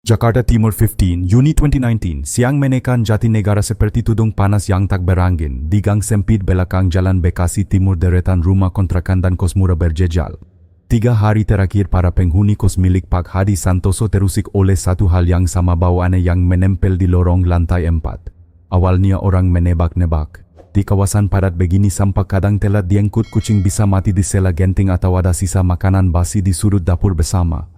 Jakarta Timur 15, Juni 2019, siang menekan Jatinegara seperti tudung panas yang tak berangin di gang sempit belakang Jalan Bekasi Timur deretan rumah kontrakan dan kos murah berjejal. 3 hari terakhir para penghuni kos milik Pak Hadi Santoso terusik oleh satu hal yang sama bawaannya yang menempel di lorong lantai 4. Awalnya orang menebak-nebak. Di kawasan padat begini sampah kadang telat diangkut kucing bisa mati di sela genting atau ada sisa makanan basi di sudut dapur bersama.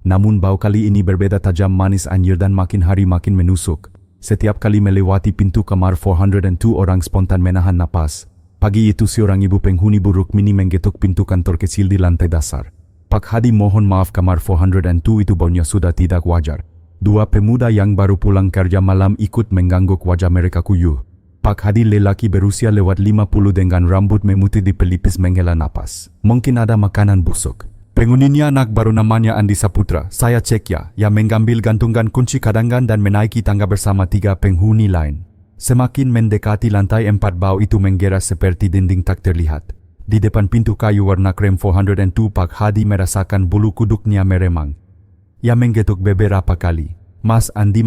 Namun bau kali ini berbeda tajam manis anjir dan makin hari makin menusuk. Setiap kali melewati pintu kamar 402 orang spontan menahan napas. Pagi itu seorang ibu penghuni buruk mini menggetuk pintu kantor kecil di lantai dasar. Pak Hadi mohon maaf, kamar 402 itu baunya sudah tidak wajar. 2 pemuda yang baru pulang kerja malam ikut mengganggu wajah mereka kuyuh. Pak Hadi lelaki berusia lewat 50 dengan rambut memutih di pelipis menghela napas. Mungkin ada makanan busuk. Penghuninya anak baru namanya Andi Saputra. Saya cek ya mengambil gantungan kunci kadangan dan menaiki tangga bersama 3 penghuni lain. Semakin mendekati lantai 4 bau itu menggeras seperti dinding tak terlihat. Di depan pintu kayu warna krem 402 Pak Hadi merasakan bulu kuduknya meremang. Ia menggetuk beberapa kali. Mas Andi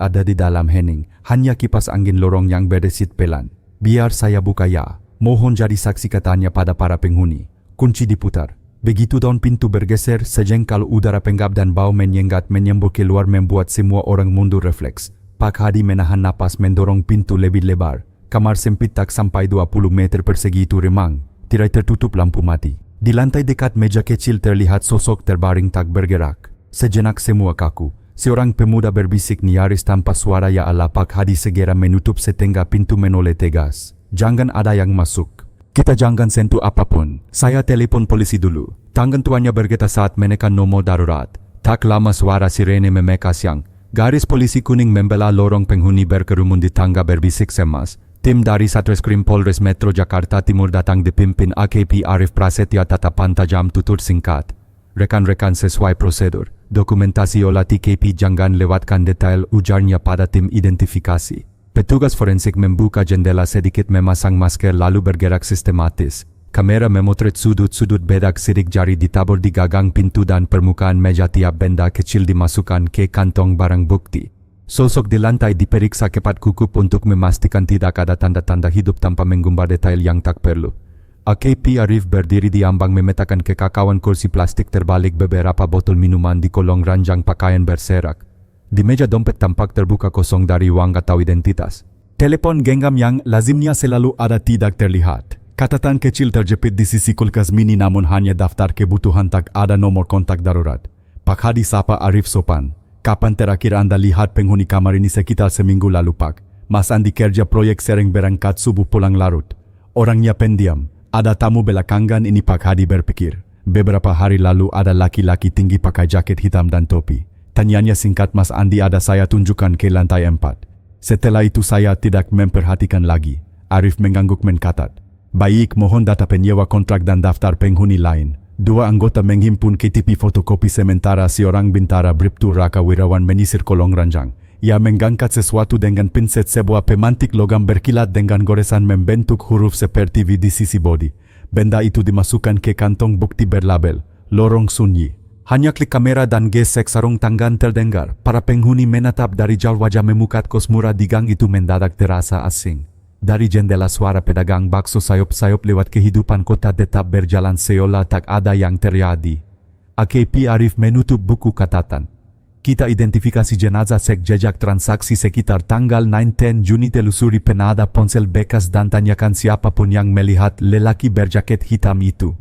ada di dalam hening. Hanya kipas angin lorong yang berdesit pelan. Biar saya buka ya. Mohon jadi saksi, katanya pada para penghuni. Kunci diputar. Begitu daun pintu bergeser, sejengkal udara penggap dan bau menyengat menyembur keluar membuat semua orang mundur refleks. Pak Hadi menahan napas mendorong pintu lebih lebar. Kamar sempit tak sampai 20 meter persegi itu remang. Tirai tertutup, lampu mati. Di lantai dekat meja kecil terlihat sosok terbaring tak bergerak. Sejenak semua kaku. Seorang pemuda berbisik nyaris tanpa suara, ya Allah. Pak Hadi segera menutup setengah pintu menoleh tegas. Jangan ada yang masuk. Kita jangan sentuh apapun. Saya telepon polisi dulu. Tangan tuannya bergetar saat menekan nomor darurat. Tak lama suara sirene memeka siang. Garis polisi kuning membela lorong penghuni berkerumun di tangga berbisik cemas. Tim dari Satreskrim Polres Metro Jakarta Timur datang dipimpin AKP Arif Prasetya. Tatapan tajam, tutur singkat. Rekan-rekan, sesuai prosedur. Dokumentasi olah TKP jangan lewatkan detail, ujarnya pada tim identifikasi. Petugas forensik membuka jendela sedikit, memasang masker lalu bergerak sistematis. Kamera memotret sudut-sudut bedak, sidik jari ditabur di gagang pintu dan permukaan meja. Tiap benda kecil dimasukkan ke kantong barang bukti. Sosok di lantai diperiksa kepat kukup untuk memastikan tidak ada tanda-tanda hidup tanpa menggumbar detail yang tak perlu. AKP Arif berdiri di ambang memetakan kekacauan. Kursi plastik terbalik, beberapa botol minuman di kolong ranjang pakaian berserak. Di meja dompet tampak terbuka kosong dari uang atau identitas. Telepon genggam yang lazimnya selalu ada tidak terlihat. Catatan kecil terjepit di sisi kulkas mini, namun hanya daftar kebutuhan, tak ada nomor kontak darurat. Pak Hadi sapa Arif sopan. Kapan terakhir Anda lihat penghuni kamar ini? Sekitar seminggu lalu, Pak. Mas Andi kerja proyek, sering berangkat subuh pulang larut. Orangnya pendiam. Ada tamu belakangan ini, Pak Hadi berpikir. Beberapa hari lalu ada laki-laki tinggi pakai jaket hitam dan topi. Tanyanya singkat, Mas Andi ada? Saya tunjukkan ke lantai 4. Setelah itu saya tidak memperhatikan lagi. Arif mengangguk mencatat. Baik, mohon data penyewa kontrak dan daftar penghuni lain. 2 anggota menghimpun KTP fotokopi sementara. Seorang bintara Bribtu Raka Wirawan menyisir kolong ranjang. Ia mengangkat sesuatu dengan pinset, sebuah pemantik logam berkilat dengan goresan membentuk huruf seperti V di sisi bodi. Benda itu dimasukkan ke kantong bukti berlabel lorong sunyi. Hanya klik kamera dan gesek sarung tangan terdengar. Para penghuni menatap dari jauh. Wajah memukat kos murah di gang itu mendadak terasa asing. Dari jendela suara pedagang bakso sayup-sayup lewat. Kehidupan kota tetap berjalan seolah tak ada yang terjadi. AKP Arif menutup buku catatan. Kita identifikasi jenazah, cek jejak transaksi sekitar tanggal 9-10 Juni, telusuri penada ponsel bekas dan tanyakan siapapun yang melihat lelaki berjaket hitam itu.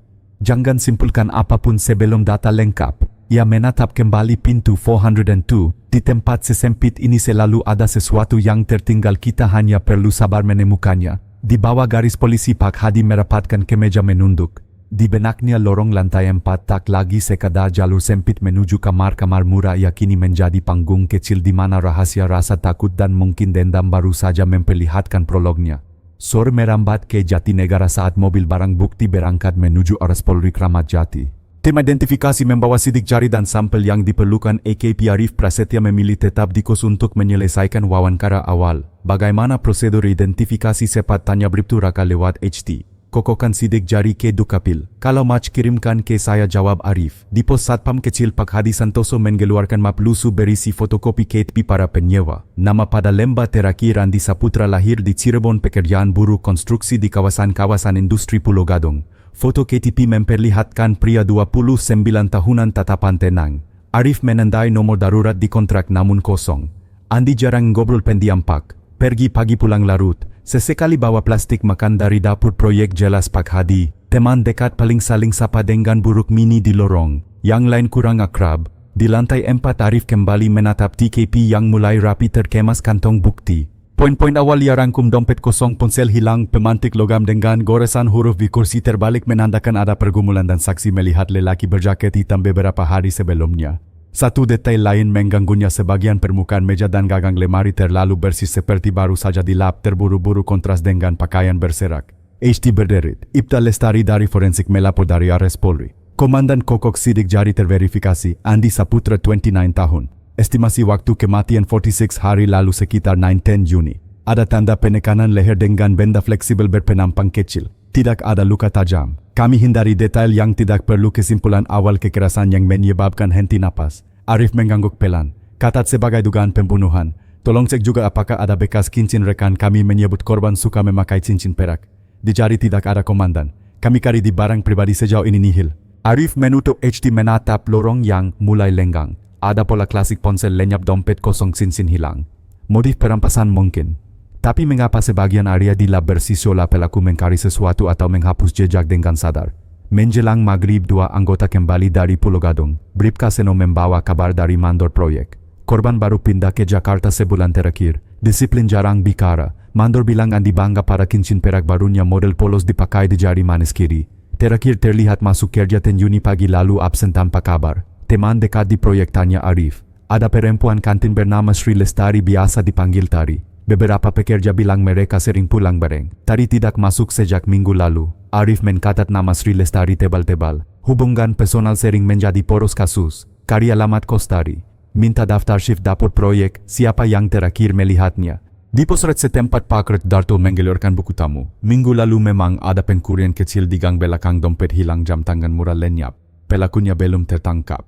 Jangan simpulkan apapun sebelum data lengkap. Ia menatap kembali pintu 402. Di tempat sesempit ini selalu ada sesuatu yang tertinggal. Kita hanya perlu sabar menemukannya. Di bawah garis polisi, Pak Hadi merapatkan kemeja menunduk. Di benaknya lorong lantai 4 tak lagi sekadar jalur sempit menuju kamar-kamar murah. Ia kini menjadi panggung kecil di mana rahasia, rasa takut dan mungkin dendam baru saja memperlihatkan prolognya. Sore merambat ke Jatinegara saat mobil barang bukti berangkat menuju Ars Polri Kramat Jati. Tim identifikasi membawa sidik jari dan sampel yang diperlukan. AKP Arif Prasetya memilih tetap di kos untuk menyelesaikan wawancara awal. Bagaimana prosedur identifikasi cepat, tanya Bribtu Raka lewat HT. kokokan sidik jari ke Dukapil. Kalau match kirimkan ke saya, jawab Arif. Di pos Satpam kecil Pak Hadi Santoso mengeluarkan map lusuh berisi fotokopi KTP para penyewa. Nama pada lembar terakhir Andi Saputra lahir di Cirebon, pekerjaan buruh konstruksi di kawasan-kawasan industri Pulau Gadong. Foto KTP memperlihatkan pria 29 tahunan tatapan tenang. Arif menandai nomor darurat di kontrak namun kosong. Andi jarang ngobrol pendiam Pak. Pergi pagi pulang larut. Sesekali bawa plastik makan dari dapur proyek, jelas Pak Hadi. Teman dekat paling saling sapa dengan buruk mini di lorong. Yang lain kurang akrab. Di lantai 4 Arif kembali menatap TKP yang mulai rapi terkemas kantong bukti. Poin-poin awal ia rangkum: dompet kosong, ponsel hilang, pemantik logam dengan goresan huruf di kursi terbalik menandakan ada pergumulan, dan saksi melihat lelaki berjaket hitam beberapa hari sebelumnya. Satu detail lain mengganggunya: sebagian permukaan meja dan gagang lemari terlalu bersih seperti baru saja dilap. Terburu-buru kontras dengan pakaian berserak. HT berderit. Ibta Lestari dari Forensik melapor dari Ares Polri. Komandan Kokok sidik jari terverifikasi, Andi Saputra 29 tahun. Estimasi waktu kematian 46 hari lalu sekitar 9-10 Juni. Ada tanda penekanan leher dengan benda fleksibel berpenampang kecil. Tidak ada luka tajam. Kami hindari detail yang tidak perlu. Kesimpulan awal: kekerasan yang menyebabkan henti napas. Arif mengangguk pelan. Catat sebagai dugaan pembunuhan. Tolong cek juga apakah ada bekas cincin. Rekan kami menyebut korban suka memakai cincin perak. Di jari tidak ada, komandan. Kami cari di barang pribadi, sejauh ini nihil. Arif menutup HT menatap lorong yang mulai lenggang. Ada pola klasik: ponsel lenyap, dompet kosong, cincin hilang. Motif perampasan mungkin. Tapi mengapa sebagian area di lab bersih seolah pelaku mencari sesuatu atau menghapus jejak dengan sadar? Menjelang maghrib, 2 anggota kembali dari Pulau Gadong. Bribka Seno membawa kabar dari mandor proyek. Korban baru pindah ke Jakarta sebulan terakhir. Disiplin, jarang bicara. Mandor bilang Andi bangga pada cincin perak barunya, model polos dipakai di jari manis kiri. Terakhir terlihat masuk kerja 10 Juni pagi lalu absen tanpa kabar. Teman dekat di proyek tanya Arif. Ada perempuan kantin bernama Sri Lestari, biasa dipanggil Tari. Beberapa pekerja bilang mereka sering pulang bareng. Tari tidak masuk sejak minggu lalu. Arif mencatat nama Sri Lestari tebal-tebal. Hubungan personal sering menjadi poros kasus. Cari alamat kos Tari. Minta daftar shift dapur proyek, siapa yang terakhir melihatnya. Di posret setempat Pak Darto mengeluarkan buku tamu. Minggu lalu memang ada pencurian kecil di gang belakang, dompet hilang, jam tangan murah lenyap. Pelakunya belum tertangkap.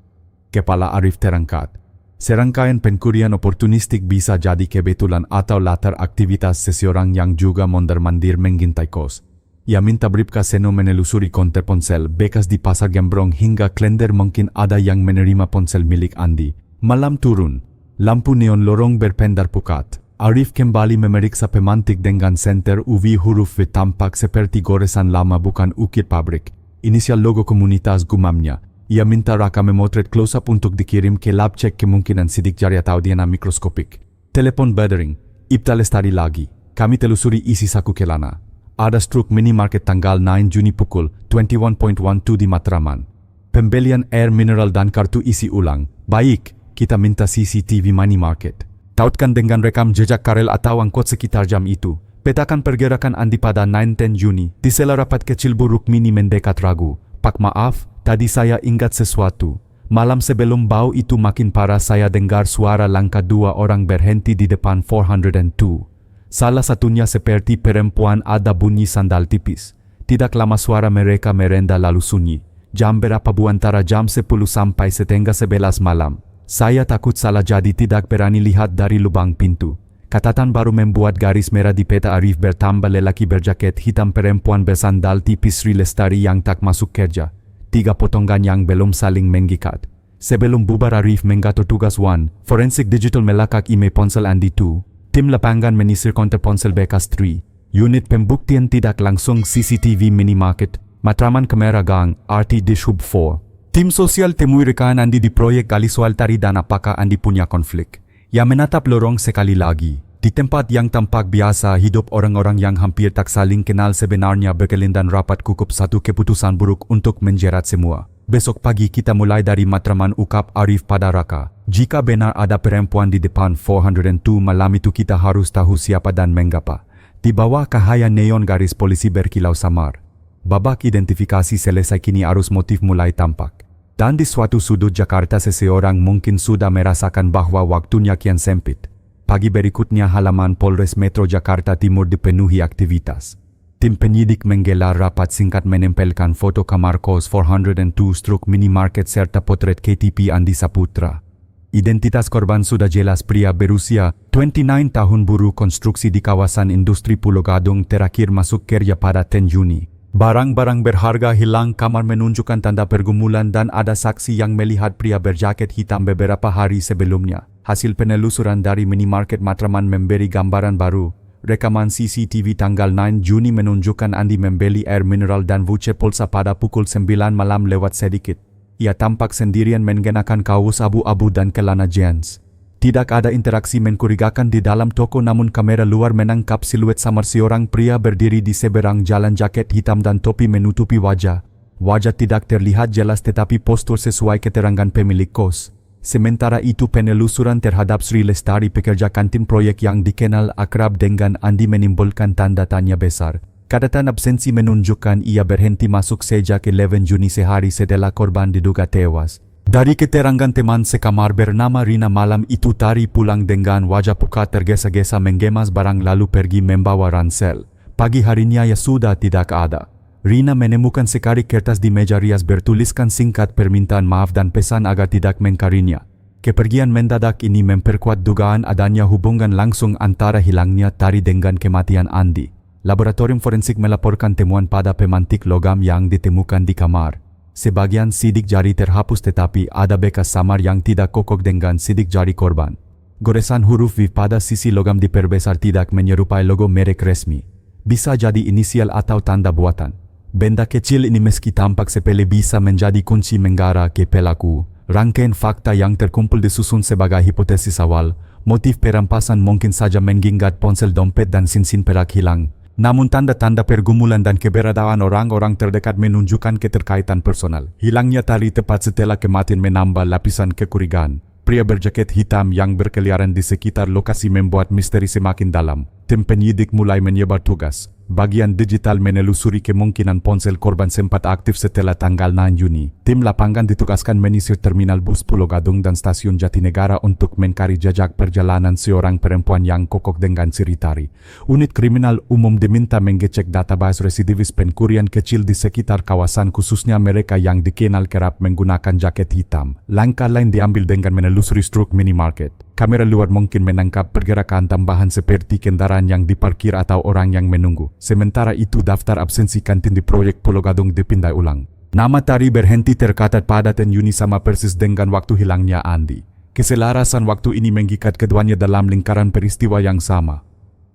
Kepala Arif terangkat. Serangkaian pencurian oportunistik bisa jadi kebetulan atau latar aktivitas seseorang yang juga mondar-mandir mengintai kos. Ia minta Bribka Seno menelusuri konter ponsel bekas di Pasar Gembrong hingga klender, mungkin ada yang menerima ponsel milik Andi. Malam turun. Lampu neon lorong berpendar pukat. Arif kembali memeriksa pemantik dengan senter UV huruf V tampak seperti goresan lama, bukan ukir pabrik. Inisial logo komunitas, gumamnya. Ia minta Raka memotret close-up untuk dikirim ke lab, cek kemungkinan sidik jari atau DNA mikroskopik. Telepon berdering. Ibta Lestari lagi. Kami telusuri isi saku kelana. Ada struk minimarket tanggal 9 Juni pukul 21.12 di Matraman. Pembelian air mineral dan kartu isi ulang. Baik, kita minta CCTV minimarket. Tautkan dengan rekam jejak karel atau angkot sekitar jam itu. Petakan pergerakan Andi pada 9-10 Juni. Di sela rapat kecil buruk mini mendekat ragu. Pak, maaf. Tadi saya ingat sesuatu. Malam sebelum bau itu makin parah, saya dengar suara langkah 2 orang berhenti di depan 402. Salah satunya seperti perempuan, ada bunyi sandal tipis. Tidak lama suara mereka merenda lalu sunyi. Jam berapa Bu? Antara jam 10 sampai setengah 11 malam. Saya takut salah jadi tidak berani lihat dari lubang pintu. Catatan baru membuat garis merah di peta Arif bertambah: lelaki berjaket hitam, perempuan bersandal tipis, Sri Lestari yang tak masuk kerja. 3 potongan yang belum saling mengikat. Sebelum bubar Arif menggatur tugas 1. Forensik digital melacak email ponsel Andi 2. Tim lapangan menyisir konter ponsel bekas 3. Unit pembuktian tidak langsung CCTV minimarket, Matraman kamera gang, RT Dishub 4. Tim sosial temui rekan Andi di proyek gali soal Tari dan apakah Andi punya konflik. Ia menatap lorong sekali lagi. Di tempat yang tampak biasa hidup orang-orang yang hampir tak saling kenal sebenarnya berkelindan rapat kukup satu keputusan buruk untuk menjerat semua. Besok pagi kita mulai dari Matraman, ukap Arif pada Raka. Jika benar ada perempuan di depan 402 malam itu, kita harus tahu siapa dan mengapa. Di bawah cahaya neon garis polisi berkilau samar. Babak identifikasi selesai, kini arus motif mulai tampak. Dan di suatu sudut Jakarta seseorang mungkin sudah merasakan bahwa waktunya kian sempit. Pagi berikutnya halaman Polres Metro Jakarta Timur dipenuhi aktivitas. Tim penyidik menggelar rapat singkat menempelkan foto kamar kos 402-minimarket serta potret KTP Andi Saputra. Identitas korban sudah jelas, pria berusia 29 tahun buruh konstruksi di kawasan industri Pulau Gadung terakhir masuk kerja pada 10 Juni. Barang-barang berharga hilang, kamar menunjukkan tanda pergumulan dan ada saksi yang melihat pria berjaket hitam beberapa hari sebelumnya. Hasil penelusuran dari minimarket Matraman memberi gambaran baru. Rekaman CCTV tanggal 9 Juni menunjukkan Andi membeli air mineral dan voucher pulsa pada pukul 9 malam lewat sedikit. Ia tampak sendirian mengenakan kaos abu-abu dan celana jeans. Tidak ada interaksi mencurigakan di dalam toko, namun kamera luar menangkap siluet samar seorang pria berdiri di seberang jalan, jaket hitam dan topi menutupi wajah. Wajah tidak terlihat jelas tetapi postur sesuai keterangan pemilik kos. Sementara itu penelusuran terhadap Sri Lestari, pekerja kantin proyek yang dikenal akrab dengan Andi, menimbulkan tanda tanya besar. Catatan absensi menunjukkan ia berhenti masuk sejak 11 Juni, sehari setelah korban diduga tewas. Dari keterangan teman sekamar bernama Rina, malam itu Tari pulang dengan wajah pucat tergesa-gesa mengemas barang lalu pergi membawa ransel. Pagi harinya ia sudah tidak ada. Rina menemukan sekari kertas di meja rias bertuliskan singkat permintaan maaf dan pesan agar tidak mengingkarinya. Kepergian mendadak ini memperkuat dugaan adanya hubungan langsung antara hilangnya Tari dengan kematian Andi. Laboratorium forensik melaporkan temuan pada pemantik logam yang ditemukan di kamar. Sebagian sidik jari terhapus tetapi ada bekas samar yang tidak kokoh dengan sidik jari korban. Goresan huruf V pada sisi logam diperbesar tidak menyerupai logo merek resmi. Bisa jadi inisial atau tanda buatan. Benda kecil ini meski tampak sepele bisa menjadi kunci mengarah ke pelaku. Rangkaian fakta yang terkumpul disusun sebagai hipotesis awal. Motif perampasan mungkin saja mengingat ponsel, dompet dan cincin perak hilang. Namun tanda-tanda pergumulan dan keberadaan orang-orang terdekat menunjukkan keterkaitan personal. Hilangnya Tari tepat setelah kematian menambah lapisan kecurigaan. Pria berjaket hitam yang berkeliaran di sekitar lokasi membuat misteri semakin dalam. Tim penyidik mulai menyebar tugas. Bagian digital menelusuri kemungkinan ponsel korban sempat aktif setelah tanggal 9 Juni. Tim lapangan ditugaskan menyisir terminal bus Pulau Gadung dan stasiun Jatinegara untuk mencari jejak perjalanan seorang perempuan yang kokoh dengan ciri Tari. Unit kriminal umum diminta mengecek database residivis pencurian kecil di sekitar kawasan, khususnya mereka yang dikenal kerap menggunakan jaket hitam. Langkah lain diambil dengan menelusuri struk minimarket. Kamera luar mungkin menangkap pergerakan tambahan seperti kendaraan yang diparkir atau orang yang menunggu. Sementara itu daftar absensi kantin di proyek Pulau Gadung dipindai ulang. Nama Tari berhenti tercatat pada 10 Juni sama persis dengan waktu hilangnya Andi. Keselarasan waktu ini mengikat keduanya dalam lingkaran peristiwa yang sama.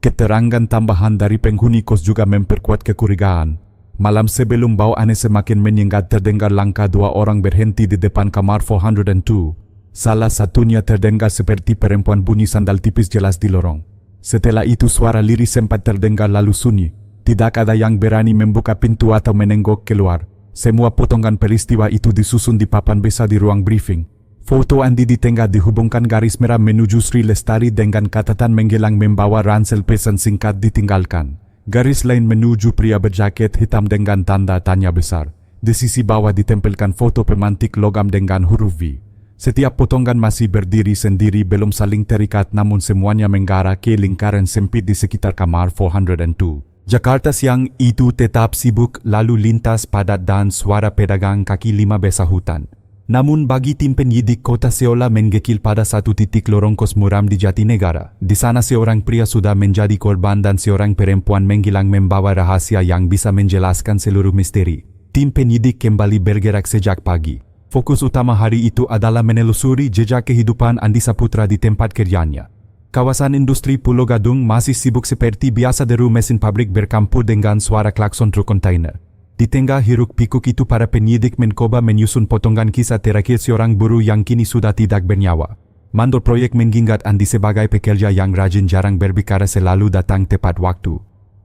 Keterangan tambahan dari penghuni kos juga memperkuat kecurigaan. Malam sebelum bau aneh semakin menyengat terdengar langkah dua orang berhenti di depan kamar 402. Salah satunya terdengar seperti perempuan, bunyi sandal tipis jelas di lorong. Setelah itu suara lirih sempat terdengar lalu sunyi. Tidak ada yang berani membuka pintu atau menenggok keluar. Semua potongan peristiwa itu disusun di papan besar di ruang briefing. Foto Andi di tengah dihubungkan garis merah menuju Sri Lestari dengan catatan menggelang membawa ransel, pesan singkat ditinggalkan. Garis lain menuju pria berjaket hitam dengan tanda tanya besar. Di sisi bawah ditempelkan foto pemantik logam dengan huruf V. Setiap potongan masih berdiri sendiri, belum saling terikat, namun semuanya mengarah ke lingkaran sempit di sekitar kamar 402. Jakarta siang itu tetap sibuk, lalu lintas padat dan suara pedagang kaki lima besahutan. Namun bagi tim penyidik kota seolah menggekil pada satu titik lorong kos muram di Jatinegara. Di sana seorang pria sudah menjadi korban dan seorang perempuan menghilang membawa rahasia yang bisa menjelaskan seluruh misteri. Tim penyidik kembali bergerak sejak pagi. Fokus utama hari itu adalah menelusuri jejak kehidupan Andi Saputra di tempat kerjanya. Kawasan industri Pulau Gadung masih sibuk seperti biasa, deru mesin pabrik bercampur dengan suara klakson truk kontainer. Di tengah hiruk pikuk itu para penyidik mencoba menyusun potongan kisah terakhir seorang buruh yang kini sudah tidak bernyawa. Mandor proyek mengingat Andi sebagai pekerja yang rajin, jarang berbicara, selalu datang tepat waktu.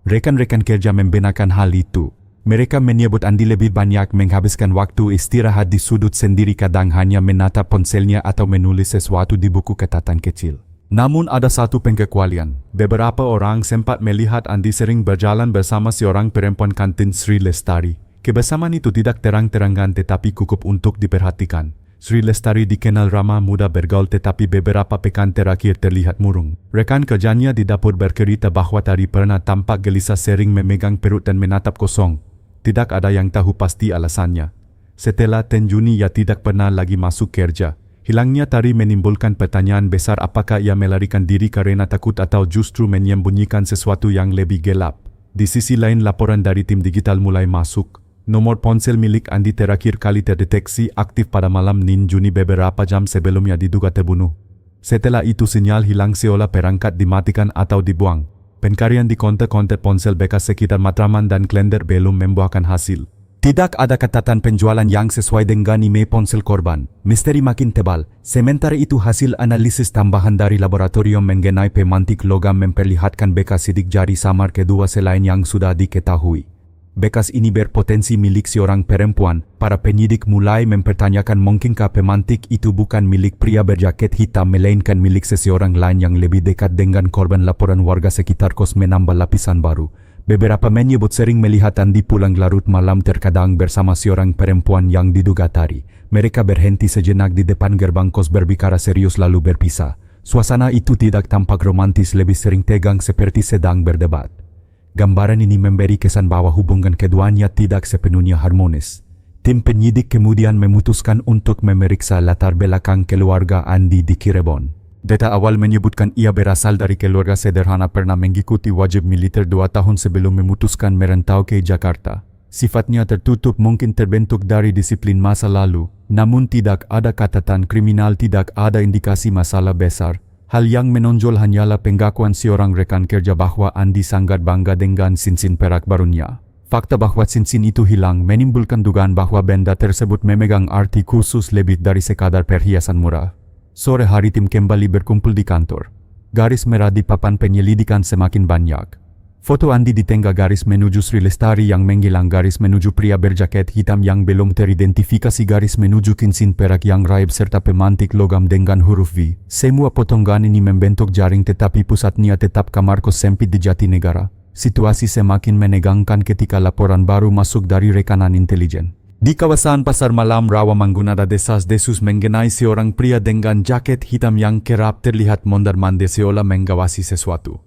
Rekan-rekan kerja membenarkan hal itu. Mereka menyebut Andi lebih banyak menghabiskan waktu istirahat di sudut sendiri, kadang hanya menatap ponselnya atau menulis sesuatu di buku catatan kecil. Namun ada satu pengecualian. Beberapa orang sempat melihat Andi sering berjalan bersama seorang perempuan kantin Sri Lestari. Kebersamaan itu tidak terang-terangan tetapi cukup untuk diperhatikan. Sri Lestari dikenal ramah mudah bergaul tetapi beberapa pekan terakhir terlihat murung. Rekan kerjanya di dapur bercerita bahwa tadi pernah tampak gelisah sering memegang perut dan menatap kosong. Tidak ada yang tahu pasti alasannya. Setelah 10 Juni ia tidak pernah lagi masuk kerja. Hilangnya Tari menimbulkan pertanyaan besar apakah ia melarikan diri karena takut atau justru menyembunyikan sesuatu yang lebih gelap. Di sisi lain laporan dari tim digital mulai masuk. Nomor ponsel milik Andi terakhir kali terdeteksi aktif pada malam 9 Juni beberapa jam sebelumnya diduga terbunuh. Setelah itu sinyal hilang seolah perangkat dimatikan atau dibuang. Pencarian di kontak-kontak ponsel bekas sekitar Matraman dan Klender belum membuahkan hasil. Tidak ada catatan penjualan yang sesuai dengan IMEI ponsel korban. Misteri makin tebal. Sementara itu hasil analisis tambahan dari laboratorium mengenai pemantik logam memperlihatkan bekas sidik jari samar kedua selain yang sudah diketahui. Bekas ini berpotensi milik seorang perempuan. Para penyidik mulai mempertanyakan mungkinkah pemantik itu bukan milik pria berjaket hitam melainkan milik seseorang lain yang lebih dekat dengan korban. Laporan warga sekitar kos menambah lapisan baru. Beberapa menyebut sering melihat Andi pulang larut malam terkadang bersama seorang perempuan yang diduga Tari. Mereka berhenti sejenak di depan gerbang kos berbicara serius lalu berpisah. Suasana itu tidak tampak romantis, lebih sering tegang seperti sedang berdebat. Gambaran ini memberi kesan bahwa hubungan keduanya tidak sepenuhnya harmonis. Tim penyidik kemudian memutuskan untuk memeriksa latar belakang keluarga Andi di Cirebon. Data awal menyebutkan ia berasal dari keluarga sederhana, pernah mengikuti wajib militer 2 tahun sebelum memutuskan merantau ke Jakarta. Sifatnya tertutup, mungkin terbentuk dari disiplin masa lalu, namun tidak ada catatan kriminal, tidak ada indikasi masalah besar. Hal yang menonjol hanyalah pengakuan seorang rekan kerja bahwa Andi sangat bangga dengan cincin perak barunya. Fakta bahwa cincin itu hilang menimbulkan dugaan bahwa benda tersebut memegang arti khusus lebih dari sekadar perhiasan murah. Sore hari tim kembali berkumpul di kantor. Garis merah di papan penyelidikan semakin banyak. Foto Andi di tengah garis menuju Sri Lestari yang menghilang, garis menuju pria berjaket hitam yang belum teridentifikasi, garis menuju cincin perak yang raib serta pemantik logam dengan huruf V. Semua potongan ini membentuk jaring tetapi pusatnya tetap kamar kos sempit di Jatinegara. Situasi semakin menegangkan ketika laporan baru masuk dari rekanan intelijen. Di kawasan Pasar Malam Rawamangun ada desas-desus mengenai seorang pria dengan jaket hitam yang kerap terlihat mondar-mandir seolah menggawasi sesuatu.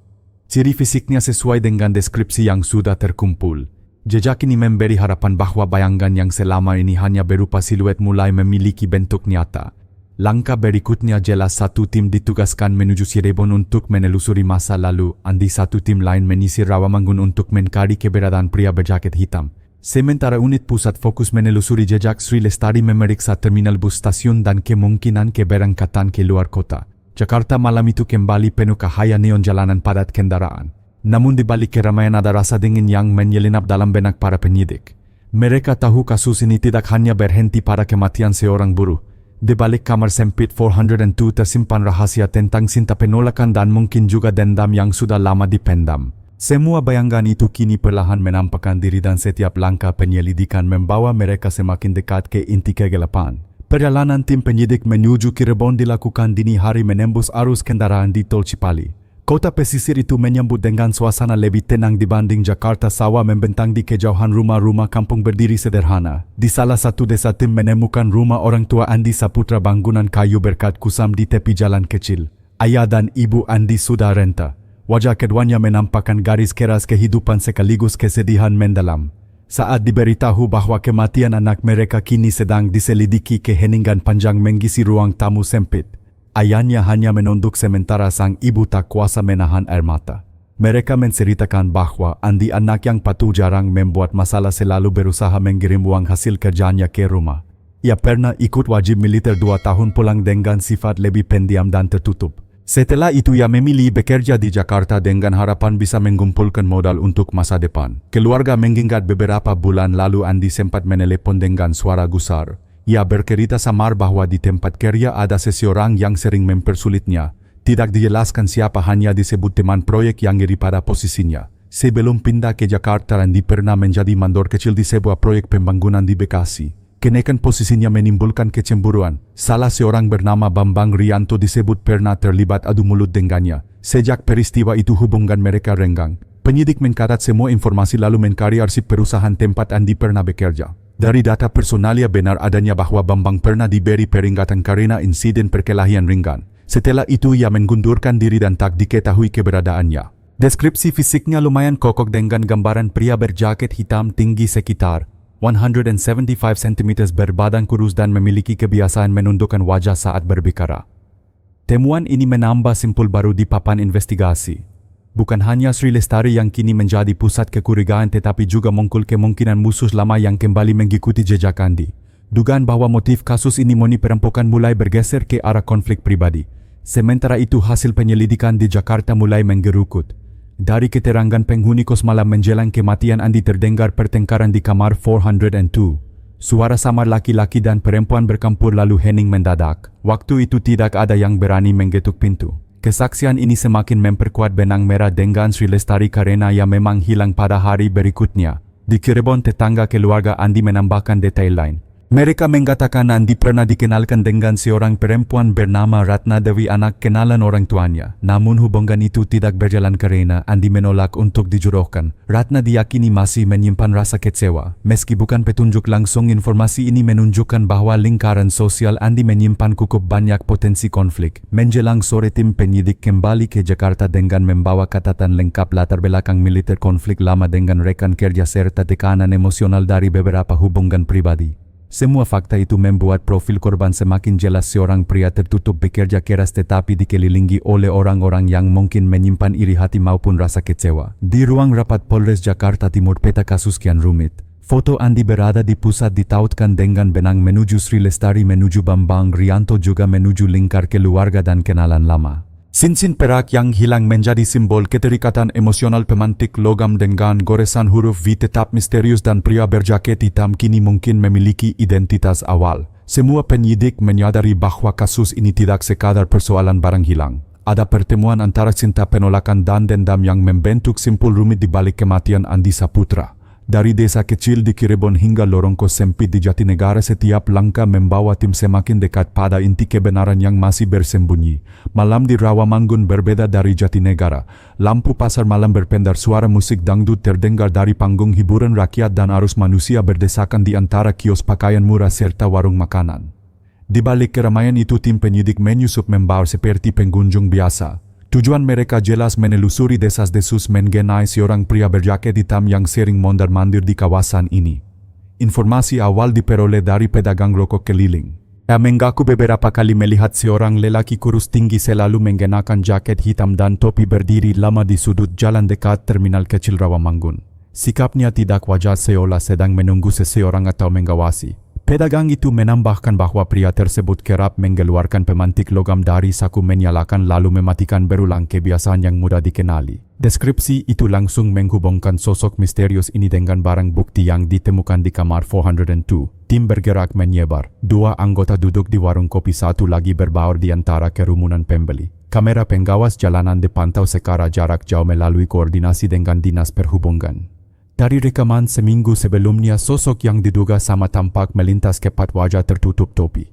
Ciri fisiknya sesuai dengan deskripsi yang sudah terkumpul. Jejak ini memberi harapan bahwa bayangan yang selama ini hanya berupa siluet mulai memiliki bentuk nyata. Langkah berikutnya jelas, satu tim ditugaskan menuju Cirebon untuk menelusuri masa lalu Andi, satu tim lain menyisir Rawamangun untuk mencari keberadaan pria berjaket hitam. Sementara unit pusat fokus menelusuri jejak Sri Lestari, memeriksa terminal bus, stasiun dan kemungkinan keberangkatan ke luar kota. Jakarta malam itu kembali penuh cahaya neon, jalanan padat kendaraan. Namun di balik keramaian ada rasa dingin yang menyelinap dalam benak para penyidik. Mereka tahu kasus ini tidak hanya berhenti pada kematian seorang buruh. Di balik kamar sempit 402 tersimpan rahasia tentang cinta, penolakan dan mungkin juga dendam yang sudah lama dipendam. Semua bayangan itu kini perlahan menampakkan diri dan setiap langkah penyelidikan membawa mereka semakin dekat ke inti kegelapan. Perjalanan tim penyidik menuju Cirebon dilakukan dini hari menembus arus kendaraan di Tol Cipali. Kota pesisir itu menyambut dengan suasana lebih tenang dibanding Jakarta. Sawah membentang di kejauhan, rumah-rumah kampung berdiri sederhana. Di salah satu desa tim menemukan rumah orang tua Andi Saputra, bangunan kayu berkat kusam di tepi jalan kecil. Ayah dan ibu Andi sudah renta. Wajah keduanya menampakkan garis keras kehidupan sekaligus kesedihan mendalam. Saat diberitahu bahwa kematian anak mereka kini sedang diselidiki, keheningan panjang mengisi ruang tamu sempit. Ayahnya hanya menunduk sementara sang ibu tak kuasa menahan air mata. Mereka menceritakan bahwa Andi, anak yang patuh, jarang membuat masalah, selalu berusaha mengirim uang hasil kerjanya ke rumah. Ia pernah ikut wajib militer 2 tahun, pulang dengan sifat lebih pendiam dan tertutup. Setelah itu ia memilih bekerja di Jakarta dengan harapan bisa mengumpulkan modal untuk masa depan. Keluarga mengingat beberapa bulan lalu Andi sempat menelepon dengan suara gusar. Ia bercerita samar bahwa di tempat kerja ada seseorang yang sering mempersulitnya. Tidak dijelaskan siapa, hanya disebut teman proyek yang iri pada posisinya. Sebelum pindah ke Jakarta, Andi pernah menjadi mandor kecil di sebuah proyek pembangunan di Bekasi. Kenaikan posisinya menimbulkan kecemburuan. Salah seorang bernama Bambang Rianto disebut pernah terlibat adu mulut dengannya. Sejak peristiwa itu hubungan mereka renggang. Penyidik mencatat semua informasi lalu mencari arsip perusahaan tempat Andi pernah bekerja. Dari data personalia benar adanya bahwa Bambang pernah diberi peringatan karena insiden perkelahian ringan. Setelah itu ia mengundurkan diri dan tak diketahui keberadaannya. Deskripsi fisiknya lumayan kokoh dengan gambaran pria berjaket hitam tinggi sekitar 175 cm berbadan kurus dan memiliki kebiasaan menundukkan wajah saat berbicara. Temuan ini menambah simpul baru di papan investigasi. Bukan hanya Sri Lestari yang kini menjadi pusat kecurigaan tetapi juga muncul kemungkinan musuh lama yang kembali mengikuti jejak Andi. Dugaan bahwa motif kasus ini murni perampokan mulai bergeser ke arah konflik pribadi. Sementara itu hasil penyelidikan di Jakarta mulai menggerukut. Dari keterangan penghuni kos malam menjelang kematian Andi terdengar pertengkaran di kamar 402. Suara samar laki-laki dan perempuan bercampur lalu hening mendadak. Waktu itu tidak ada yang berani menggetuk pintu. Kesaksian ini semakin memperkuat benang merah dengan Sri Lestari karena ia memang hilang pada hari berikutnya. Di Cirebon tetangga keluarga Andi menambahkan detail lain. Mereka mengatakan Andi pernah dikenalkan dengan seorang perempuan bernama Ratna Dewi anak kenalan orang tuanya. Namun hubungan itu tidak berjalan karena Andi menolak untuk dijodohkan. Ratna diyakini masih menyimpan rasa kecewa. Meski bukan petunjuk langsung, informasi ini menunjukkan bahwa lingkaran sosial Andi menyimpan cukup banyak potensi konflik. Menjelang sore tim penyidik kembali ke Jakarta dengan membawa catatan lengkap latar belakang militer konflik lama dengan rekan kerja serta tekanan emosional dari beberapa hubungan pribadi. Semua fakta itu membuat profil korban semakin jelas, seorang pria tertutup bekerja keras tetapi dikelilingi oleh orang-orang yang mungkin menyimpan iri hati maupun rasa kecewa. Di ruang rapat Polres Jakarta Timur peta kasus kian rumit. Foto Andi berada di pusat ditautkan dengan benang menuju Sri Lestari menuju Bambang Rianto juga menuju lingkar keluarga dan kenalan lama. Cincin perak yang hilang menjadi simbol keterikatan emosional pemantik logam dengan goresan huruf V tetap misterius dan pria berjaket hitam kini mungkin memiliki identitas awal. Semua penyidik menyadari bahwa kasus ini tidak sekadar persoalan barang hilang. Ada pertemuan antara cinta, penolakan dan dendam yang membentuk simpul rumit di balik kematian Andi Saputra. Dari desa kecil di Cirebon hingga lorong kos sempit di Jatinegara, setiap langkah membawa tim semakin dekat pada inti kebenaran yang masih bersembunyi. Malam di Rawamangun berbeda dari Jatinegara. Lampu pasar malam berpendar, suara musik dangdut terdengar dari panggung hiburan rakyat dan arus manusia berdesakan di antara kios pakaian murah serta warung makanan. Di balik keramaian itu tim penyidik menyusup membaur seperti pengunjung biasa. Tujuan mereka jelas, menelusuri desas-desus mengenai seorang pria berjaket hitam yang sering mondar-mandir di kawasan ini. Informasi awal diperoleh dari pedagang rokok keliling. Ia mengaku beberapa kali melihat seorang lelaki kurus tinggi selalu mengenakan jaket hitam dan topi berdiri lama di sudut jalan dekat terminal kecil Rawamangun. Sikapnya tidak wajar, seolah sedang menunggu seseorang atau mengawasi. Pedagang itu menambahkan bahwa pria tersebut kerap mengeluarkan pemantik logam dari saku, menyalakan lalu mematikan berulang, kebiasaan yang mudah dikenali. Deskripsi itu langsung menghubungkan sosok misterius ini dengan barang bukti yang ditemukan di kamar 402. Tim bergerak menyebar. Dua anggota duduk di warung kopi, satu lagi berbaur di antara kerumunan pembeli. Kamera pengawas jalanan dipantau secara jarak jauh melalui koordinasi dengan Dinas Perhubungan. Dari rekaman seminggu sebelumnya, sosok yang diduga sama tampak melintas cepat, wajah tertutup topi.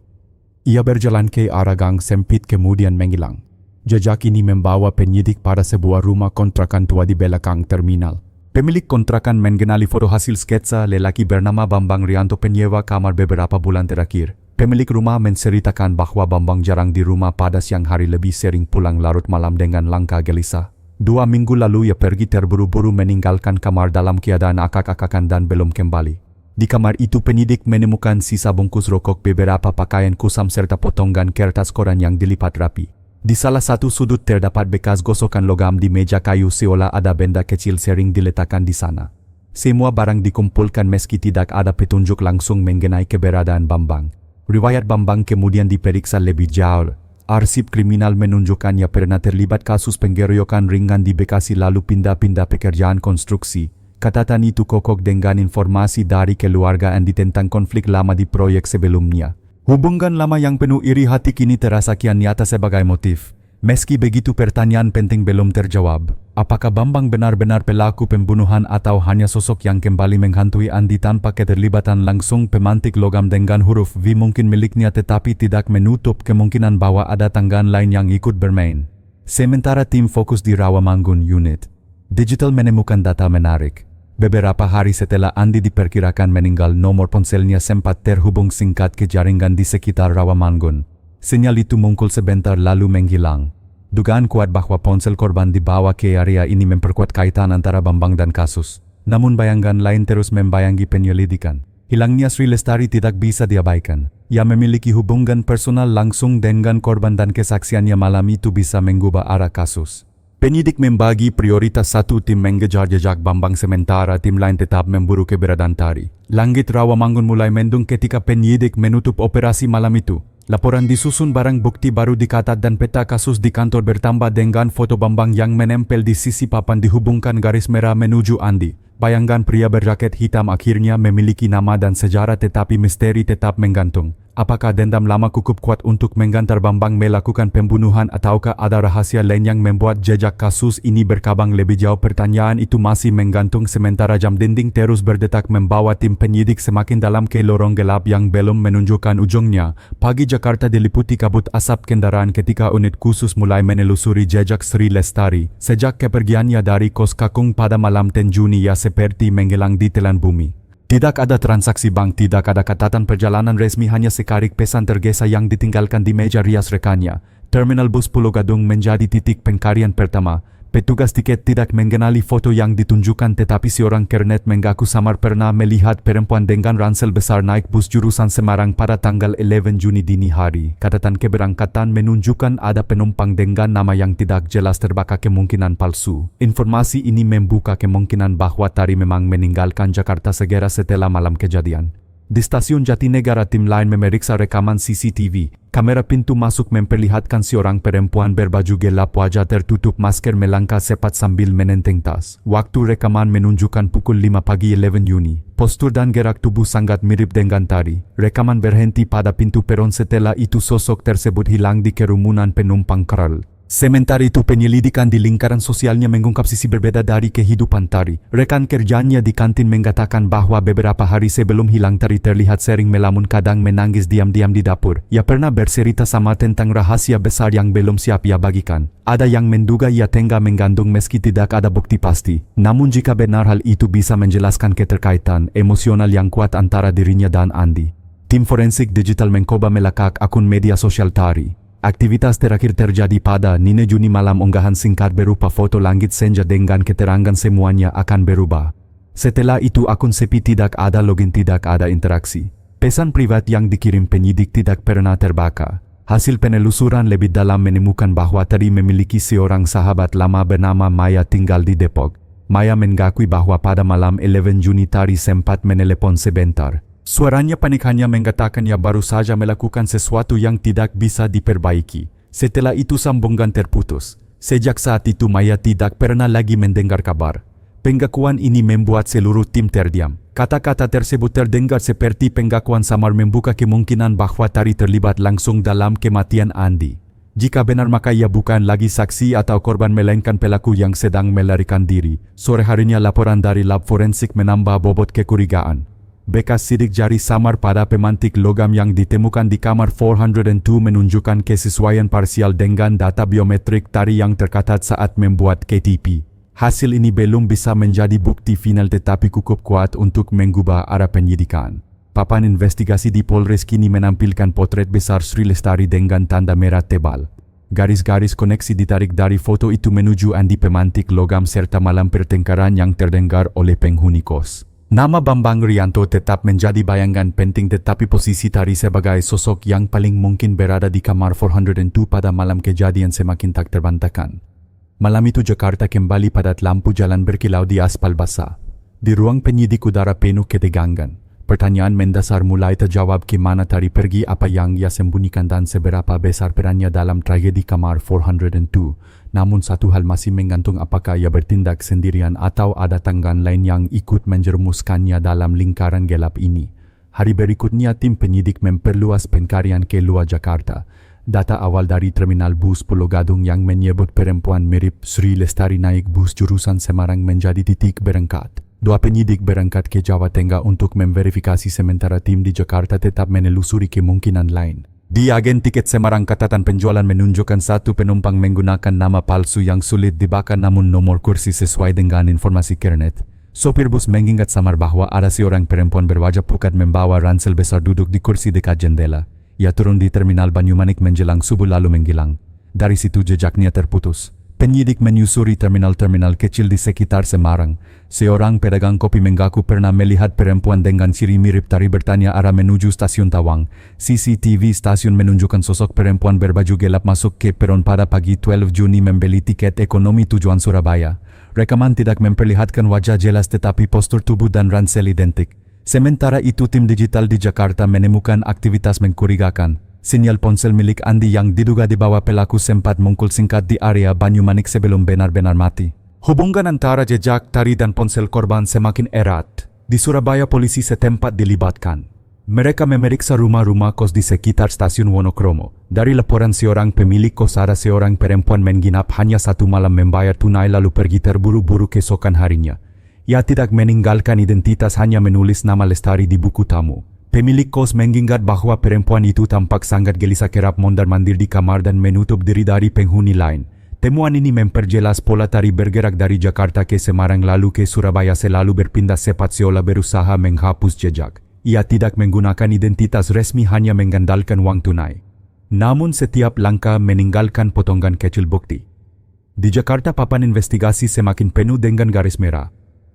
Ia berjalan ke arah gang sempit kemudian menghilang. Jejak ini membawa penyidik pada sebuah rumah kontrakan tua di belakang terminal. Pemilik kontrakan mengenali foto hasil sketsa lelaki bernama Bambang Rianto, penyewa kamar beberapa bulan terakhir. Pemilik rumah menceritakan bahwa Bambang jarang di rumah pada siang hari, lebih sering pulang larut malam dengan langkah gelisah. 2 minggu lalu ia pergi terburu-buru meninggalkan kamar dalam keadaan akak-akakan dan belum kembali. Di kamar itu penyidik menemukan sisa bungkus rokok, beberapa pakaian kusam serta potongan kertas koran yang dilipat rapi. Di salah satu sudut terdapat bekas gosokan logam di meja kayu, seolah ada benda kecil sering diletakkan di sana. Semua barang dikumpulkan meski tidak ada petunjuk langsung mengenai keberadaan Bambang. Riwayat Bambang kemudian diperiksa lebih jauh. Arsip kriminal menunjukkan ia pernah terlibat kasus penggeroyokan ringan di Bekasi lalu pindah-pindah pekerjaan konstruksi. Catatan itu kokoh dengan informasi dari keluarga Andi tentang konflik lama di proyek sebelumnya. Hubungan lama yang penuh iri hati kini terasa kian nyata sebagai motif. Meski begitu, pertanyaan penting belum terjawab. Apakah Bambang benar-benar pelaku pembunuhan atau hanya sosok yang kembali menghantui Andi tanpa keterlibatan langsung? Pemantik logam dengan huruf V mungkin miliknya, tetapi tidak menutup kemungkinan bahwa ada tanggaan lain yang ikut bermain. Sementara tim fokus di Rawamangun Unit Digital menemukan data menarik. Beberapa hari setelah Andi diperkirakan meninggal, nomor ponselnya sempat terhubung singkat ke jaringan di sekitar Rawamangun. Sinyal itu muncul sebentar lalu menghilang. Dugaan kuat bahwa ponsel korban dibawa ke area ini memperkuat kaitan antara Bambang dan kasus. Namun bayangan lain terus membayangi penyelidikan. Hilangnya Sri Lestari tidak bisa diabaikan. Ia memiliki hubungan personal langsung dengan korban dan kesaksiannya malam itu bisa mengubah arah kasus. Penyidik membagi prioritas, satu tim mengejar jejak Bambang sementara tim lain tetap memburu keberadaan Tari. Langit Rawamangun mulai mendung ketika penyidik menutup operasi malam itu. Laporan disusun, barang bukti baru dicatat dan peta kasus di kantor bertambah dengan foto Bambang yang menempel di sisi papan dihubungkan garis merah menuju Andi. Bayangkan pria berjaket hitam akhirnya memiliki nama dan sejarah, tetapi misteri tetap menggantung. Apakah dendam lama cukup kuat untuk menggantar Bambang melakukan pembunuhan ataukah ada rahasia lain yang membuat jejak kasus ini berkabang lebih jauh? Pertanyaan itu masih menggantung sementara jam dinding terus berdetak membawa tim penyidik semakin dalam ke lorong gelap yang belum menunjukkan ujungnya. Pagi Jakarta diliputi kabut asap kendaraan ketika unit khusus mulai menelusuri jejak Sri Lestari. Sejak kepergiannya dari kos Kakung pada malam 10 Juni, ia seperti menghilang di telan bumi. Tidak ada transaksi bank, tidak ada catatan perjalanan resmi, hanya sekarik pesan tergesa yang ditinggalkan di meja rias rekannya. Terminal bus Pulau Gadung menjadi titik pencarian pertama. Petugas tiket tidak mengenali foto yang ditunjukkan, tetapi seorang kernet mengaku samar pernah melihat perempuan dengan ransel besar naik bus jurusan Semarang pada tanggal 11 Juni dini hari. Catatan keberangkatan menunjukkan ada penumpang dengan nama yang tidak jelas, terbaka kemungkinan palsu. Informasi ini membuka kemungkinan bahwa Tari memang meninggalkan Jakarta segera setelah malam kejadian. Di stasiun Jatinegara, tim lain memeriksa rekaman CCTV. Kamera pintu masuk memperlihatkan seorang perempuan berbaju gelap, wajah tertutup masker, melangkah cepat sambil menenteng tas. Waktu rekaman menunjukkan pukul 5 pagi 11 Juni. Postur dan gerak tubuh sangat mirip dengan Tari. Rekaman berhenti pada pintu peron, setelah itu sosok tersebut hilang di kerumunan penumpang kerel. Sementara itu penyelidikan di lingkaran sosialnya mengungkap sisi berbeda dari kehidupan Tari. Rekan kerjanya di kantin mengatakan bahwa beberapa hari sebelum hilang Tari terlihat sering melamun, kadang menangis diam-diam di dapur. Ia pernah bercerita sama tentang rahasia besar yang belum siap ia bagikan. Ada yang menduga ia tengah mengandung meski tidak ada bukti pasti. Namun jika benar hal itu bisa menjelaskan keterkaitan emosional yang kuat antara dirinya dan Andi. Tim forensik digital mencoba melacak akun media sosial Tari. Aktivitas terakhir terjadi pada 9 Juni malam. Unggahan singkat berupa foto langit senja dengan keterangan semuanya akan berubah. Setelah itu akun sepi, tidak ada login, tidak ada interaksi. Pesan privat yang dikirim penyidik tidak pernah terbaka. Hasil penelusuran lebih dalam menemukan bahwa Tari memiliki seorang sahabat lama bernama Maya tinggal di Depok. Maya mengakui bahwa pada malam 11 Juni Tari sempat menelepon sebentar. Suaranya panik, hanya mengatakan ia baru saja melakukan sesuatu yang tidak bisa diperbaiki. Setelah itu sambungan terputus. Sejak saat itu Maya tidak pernah lagi mendengar kabar. Pengakuan ini membuat seluruh tim terdiam. Kata-kata tersebut terdengar seperti pengakuan samar, membuka kemungkinan bahwa Tari terlibat langsung dalam kematian Andi. Jika benar, maka ia bukan lagi saksi atau korban, melainkan pelaku yang sedang melarikan diri. Sore harinya laporan dari lab forensik menambah bobot kecurigaan. Bekas sidik jari samar pada pemantik logam yang ditemukan di kamar 402 menunjukkan kesesuaian parsial dengan data biometrik Tari yang tercatat saat membuat KTP. Hasil ini belum bisa menjadi bukti final, tetapi cukup kuat untuk mengubah arah penyidikan. Papan investigasi di Polres kini menampilkan potret besar Sri Lestari dengan tanda merah tebal. Garis-garis koneksi ditarik dari foto itu menuju Andi pemantik logam serta malam pertengkaran yang terdengar oleh penghuni kos. Nama Bambang Rianto tetap menjadi bayangan penting, tetapi posisi Tari sebagai sosok yang paling mungkin berada di kamar 402 pada malam kejadian semakin tak terbantahkan. Malam itu Jakarta kembali padat, lampu jalan berkilau di aspal basah. Di ruang penyidik udara penuh ketegangan. Pertanyaan mendasar mulai terjawab: kemana Tari pergi, apa yang ia sembunyikan, dan seberapa besar perannya dalam tragedi kamar 402. Namun satu hal masih menggantung: apakah ia bertindak sendirian atau ada tangan lain yang ikut menjerumuskannya dalam lingkaran gelap ini. Hari berikutnya tim penyidik memperluas pencarian ke luar Jakarta. Data awal dari terminal bus Pulau Gadung yang menyebut perempuan mirip Sri Lestari naik bus jurusan Semarang menjadi titik berangkat. Dua penyidik berangkat ke Jawa Tengah untuk memverifikasi, sementara tim di Jakarta tetap menelusuri kemungkinan lain. Di agen tiket Semarang, catatan penjualan menunjukkan satu penumpang menggunakan nama palsu yang sulit dibaca, namun nomor kursi sesuai dengan informasi kernet. Sopir bus mengingat samar bahwa ada seorang perempuan berwajah pucat membawa ransel besar duduk di kursi dekat jendela. Ia turun di terminal Banyumanik menjelang subuh lalu menghilang. Dari situ jejaknya terputus. Penyidik menyusuri terminal-terminal kecil di sekitar Semarang. Seorang pedagang kopi mengaku pernah melihat perempuan dengan ciri mirip tari bertanya arah menuju stasiun Tawang. CCTV stasiun menunjukkan sosok perempuan berbaju gelap masuk ke peron pada pagi 12 Juni membeli tiket ekonomi tujuan Surabaya. Rekaman tidak memperlihatkan wajah jelas tetapi postur tubuh dan ransel identik. Sementara itu tim digital di Jakarta menemukan aktivitas mencurigakan. Sinyal ponsel milik Andi yang diduga dibawa pelaku sempat mungkul singkat di area Banyumanik sebelum benar-benar mati. Hubungan antara jejak tari dan ponsel korban semakin erat. Di Surabaya polisi setempat dilibatkan. Mereka memeriksa rumah-rumah kos di sekitar stasiun Wonokromo. Dari laporan seorang pemilik kos ada seorang perempuan menginap hanya satu malam membayar tunai lalu pergi terburu-buru keesokan harinya. Ia tidak meninggalkan identitas, hanya menulis nama Lestari di buku tamu. Pemilik kos mengingat bahwa perempuan itu tampak sangat gelisah, kerap mondar-mandir di kamar dan menutup diri dari penghuni lain. Temuan ini memperjelas pola tari bergerak dari Jakarta ke Semarang lalu ke Surabaya, selalu berpindah cepat seolah berusaha menghapus jejak. Ia tidak menggunakan identitas resmi, hanya mengandalkan uang tunai. Namun setiap langkah meninggalkan potongan kecil bukti. Di Jakarta papan investigasi semakin penuh dengan garis merah.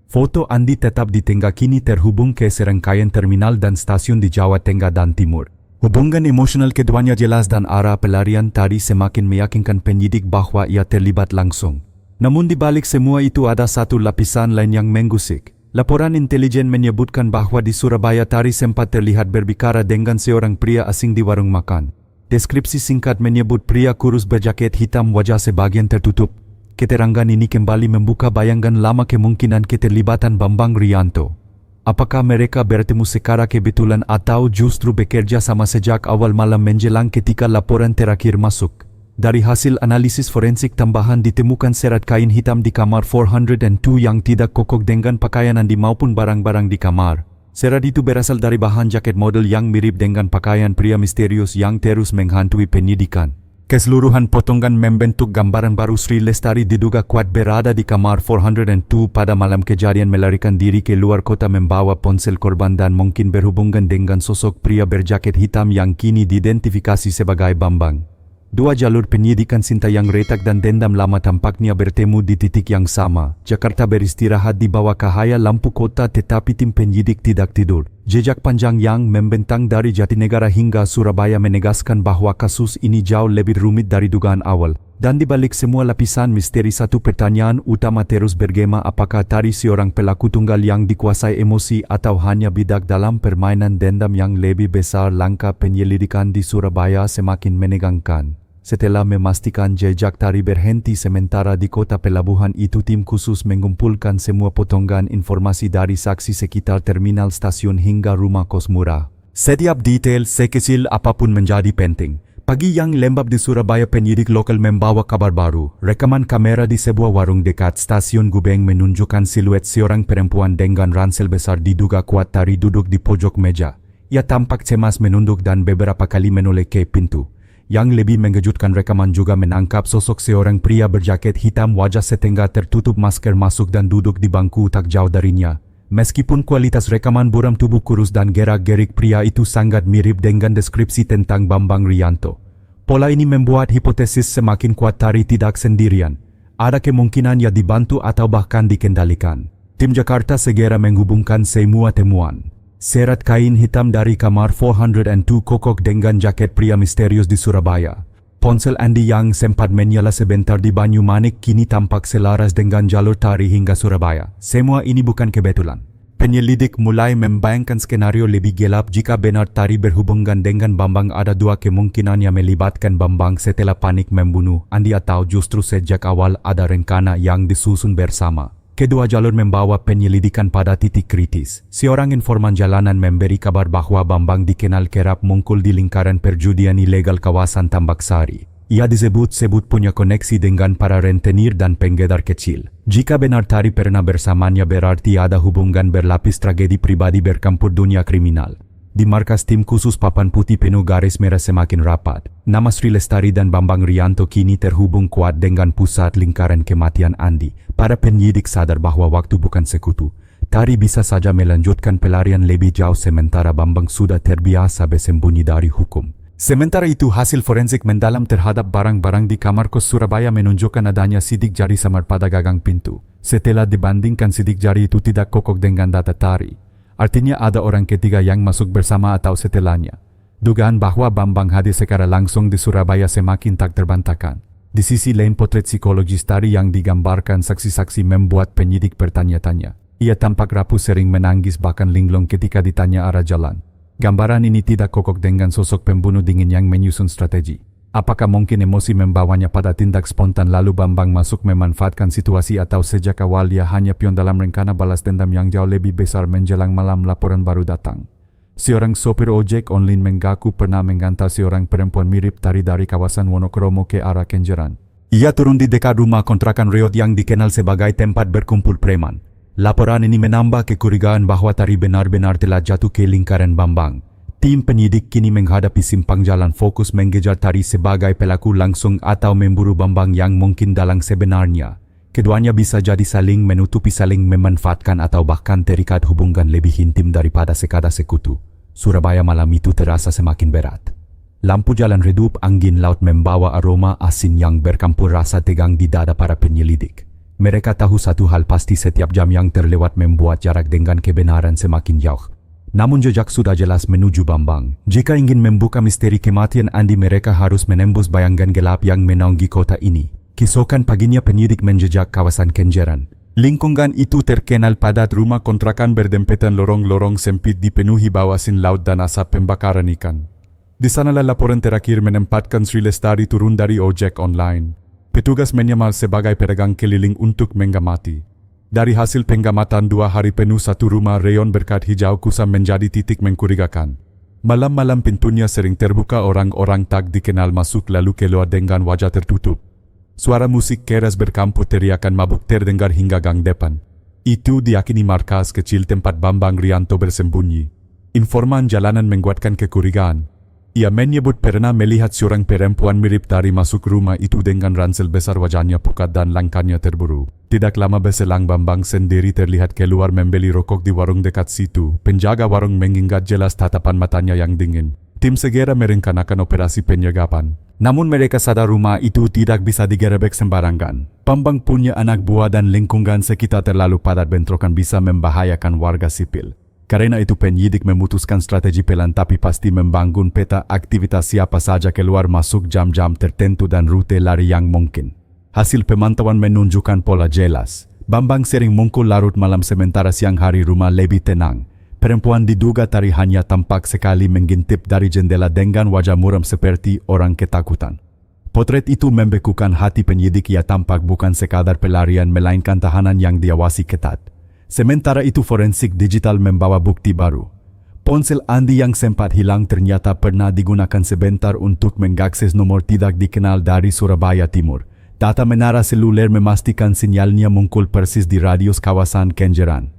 Foto Andi tetap di Tengah kini terhubung ke serangkaian terminal dan stasiun di Jawa Tengah dan Timur. Hubungan emosional keduanya jelas dan arah pelarian tadi semakin meyakinkan penyidik bahwa ia terlibat langsung. Namun di balik semua itu ada satu lapisan lain yang menggusik. Laporan intelijen menyebutkan bahwa di Surabaya tari sempat terlihat berbicara dengan seorang pria asing di warung makan. Deskripsi singkat menyebut pria kurus berjaket hitam, wajah sebagian tertutup. Keterangan ini kembali membuka bayangan lama kemungkinan keterlibatan Bambang Rianto. Apakah mereka bertemu secara kebetulan atau justru bekerja sama sejak awal malam menjelang ketika laporan terakhir masuk? Dari hasil analisis forensik tambahan ditemukan serat kain hitam di kamar 402 yang tidak cocok dengan pakaian Andi maupun barang-barang di kamar. Serat itu berasal dari bahan jaket model yang mirip dengan pakaian pria misterius yang terus menghantui penyidikan. Keseluruhan potongan membentuk gambaran baru Sri Lestari diduga kuat berada di kamar 402 pada malam kejadian, melarikan diri ke luar kota membawa ponsel korban dan mungkin berhubungan dengan sosok pria berjaket hitam yang kini diidentifikasi sebagai Bambang. Dua jalur penyidikan Sintayong retak dan dendam lama tampaknya bertemu di titik yang sama. Jakarta beristirahat di bawah cahaya lampu kota tetapi tim penyidik tidak tidur. Jejak panjang yang membentang dari Jatinegara hingga Surabaya menegaskan bahwa kasus ini jauh lebih rumit dari dugaan awal. Dan di balik semua lapisan misteri, satu pertanyaan utama terus bergema: apakah tari seorang pelaku tunggal yang dikuasai emosi atau hanya bidak dalam permainan dendam yang lebih besar? Langkah penyelidikan di Surabaya semakin menegangkan. Setelah memastikan jejak tari berhenti sementara di kota pelabuhan itu, tim khusus mengumpulkan semua potongan informasi dari saksi sekitar terminal, stasiun hingga rumah kos murah. Setiap detail sekecil apapun menjadi penting. Pagi yang lembab di Surabaya, penyidik lokal membawa kabar baru. Rekaman kamera di sebuah warung dekat stasiun Gubeng menunjukkan siluet seorang perempuan dengan ransel besar diduga kuat tari duduk di pojok meja. Ia tampak cemas, menunduk dan beberapa kali menoleh ke pintu. Yang lebih mengejutkan, rekaman juga menangkap sosok seorang pria berjaket hitam, wajah setengah tertutup masker, masuk dan duduk di bangku tak jauh darinya. Meskipun kualitas rekaman buram, tubuh kurus dan gerak-gerik pria itu sangat mirip dengan deskripsi tentang Bambang Rianto. Pola ini membuat hipotesis semakin kuat, tari tidak sendirian. Ada kemungkinan ia dibantu atau bahkan dikendalikan. Tim Jakarta segera menghubungkan semua temuan. Serat kain hitam dari kamar 402 cocok dengan jaket pria misterius di Surabaya. Ponsel Andi yang sempat menyala sebentar di Banyumanik kini tampak selaras dengan jalur tari hingga Surabaya. Semua ini bukan kebetulan. Penyelidik mulai membayangkan skenario lebih gelap. Jika benar tari berhubungan dengan Bambang, ada dua kemungkinan yang melibatkan Bambang setelah panik membunuh Andi, atau justru sejak awal ada rencana yang disusun bersama. Kedua jalur membawa penyelidikan pada titik kritis. Seorang informan jalanan memberi kabar bahwa Bambang dikenal kerap mungkul di lingkaran perjudian ilegal kawasan Tambak Sari. Ia disebut-sebut punya koneksi dengan para rentenir dan penggedar kecil. Jika benar tari pernah bersamanya, berarti ada hubungan berlapis tragedi pribadi bercampur dunia kriminal. Di markas tim khusus papan putih penuh garis merah semakin rapat. Nama Sri Lestari dan Bambang Rianto kini terhubung kuat dengan pusat lingkaran kematian Andi. Para penyidik sadar bahwa waktu bukan sekutu. Tari bisa saja melanjutkan pelarian lebih jauh sementara Bambang sudah terbiasa bersembunyi dari hukum. Sementara itu hasil forensik mendalam terhadap barang-barang di kamar kos Surabaya menunjukkan adanya sidik jari samar pada gagang pintu. Setelah dibandingkan sidik jari itu tidak kokok dengan data Tari. Artinya ada orang ketiga yang masuk bersama atau setelahnya. Dugaan bahwa Bambang hadir secara langsung di Surabaya semakin tak terbantahkan. Di sisi lain potret psikologis Tari yang digambarkan saksi-saksi membuat penyidik bertanya-tanya. Ia tampak rapuh, sering menangis, bahkan linglung ketika ditanya arah jalan. Gambaran ini tidak kokok dengan sosok pembunuh dingin yang menyusun strategi. Apakah mungkin emosi membawanya pada tindak spontan lalu Bambang masuk memanfaatkan situasi, atau sejak awal ia hanya pion dalam rencana balas dendam yang jauh lebih besar menjelang malam laporan baru datang? Seorang sopir ojek online mengaku pernah mengantar seorang perempuan mirip Tari dari kawasan Wonokromo ke arah Kenjeran. Ia turun di dekat rumah kontrakan reot yang dikenal sebagai tempat berkumpul preman. Laporan ini menambah kecurigaan bahwa Tari benar-benar telah jatuh ke lingkaran Bambang. Tim penyidik kini menghadapi simpang jalan, fokus mengejar Tari sebagai pelaku langsung atau memburu Bambang yang mungkin dalang sebenarnya. Keduanya bisa jadi saling menutupi, saling memanfaatkan, atau bahkan terikat hubungan lebih intim daripada sekadar sekutu. Surabaya malam itu terasa semakin berat. Lampu jalan redup, angin laut membawa aroma asin yang bercampur rasa tegang di dada para penyelidik. Mereka tahu satu hal pasti, setiap jam yang terlewat membuat jarak dengan kebenaran semakin jauh. Namun jejak sudah jelas menuju Bambang. Jika ingin membuka misteri kematian Andi, mereka harus menembus bayangan gelap yang menaungi kota ini. Keesokan paginya penyidik menjejak kawasan Kenjeran. Lingkungan itu terkenal padat, rumah kontrakan berdempetan, lorong-lorong sempit dipenuhi bau asin laut dan asap pembakaran ikan. Di sanalah laporan terakhir menempatkan Sri Lestari turun dari ojek online. Petugas menyamar sebagai pedagang keliling untuk mengamati. Dari hasil pengamatan 2 hari penuh, satu rumah reon berkat hijau kusam menjadi titik mencurigakan. Malam-malam pintunya sering terbuka, orang-orang tak dikenal masuk lalu keluar dengan wajah tertutup. Suara musik keras bercampur teriakan mabuk terdengar hingga gang depan. Itu diakini markas kecil tempat Bambang Rianto bersembunyi. Informan jalanan menguatkan kecurigaan. Ia menyebut pernah melihat seorang perempuan mirip Tari masuk rumah itu dengan ransel besar, wajahnya pucat dan langkahnya terburu. Tidak lama berselang Bambang sendiri terlihat keluar membeli rokok di warung dekat situ. Penjaga warung mengingat jelas tatapan matanya yang dingin. Tim segera merencanakan operasi penyergapan. Namun mereka sadar rumah itu tidak bisa digerebek sembarangan. Bambang punya anak buah dan lingkungan sekitar terlalu padat, bentrokan bisa membahayakan warga sipil. Karena itu penyidik memutuskan strategi pelan tapi pasti, membangun peta aktivitas siapa saja keluar masuk jam-jam tertentu dan rute lari yang mungkin. Hasil pemantauan menunjukkan pola jelas. Bambang sering muncul larut malam sementara siang hari rumah lebih tenang. Perempuan diduga Tari hanya tampak sekali mengintip dari jendela dengan wajah muram seperti orang ketakutan. Potret itu membekukan hati penyidik. Ia tampak bukan sekadar pelarian melainkan tahanan yang diawasi ketat. Sementara itu forensik digital membawa bukti baru. Ponsel Andi yang sempat hilang ternyata pernah digunakan sebentar untuk mengakses nomor tidak dikenal dari Surabaya Timur. Data menara seluler memastikan sinyalnya muncul persis di radius kawasan Kenjeran.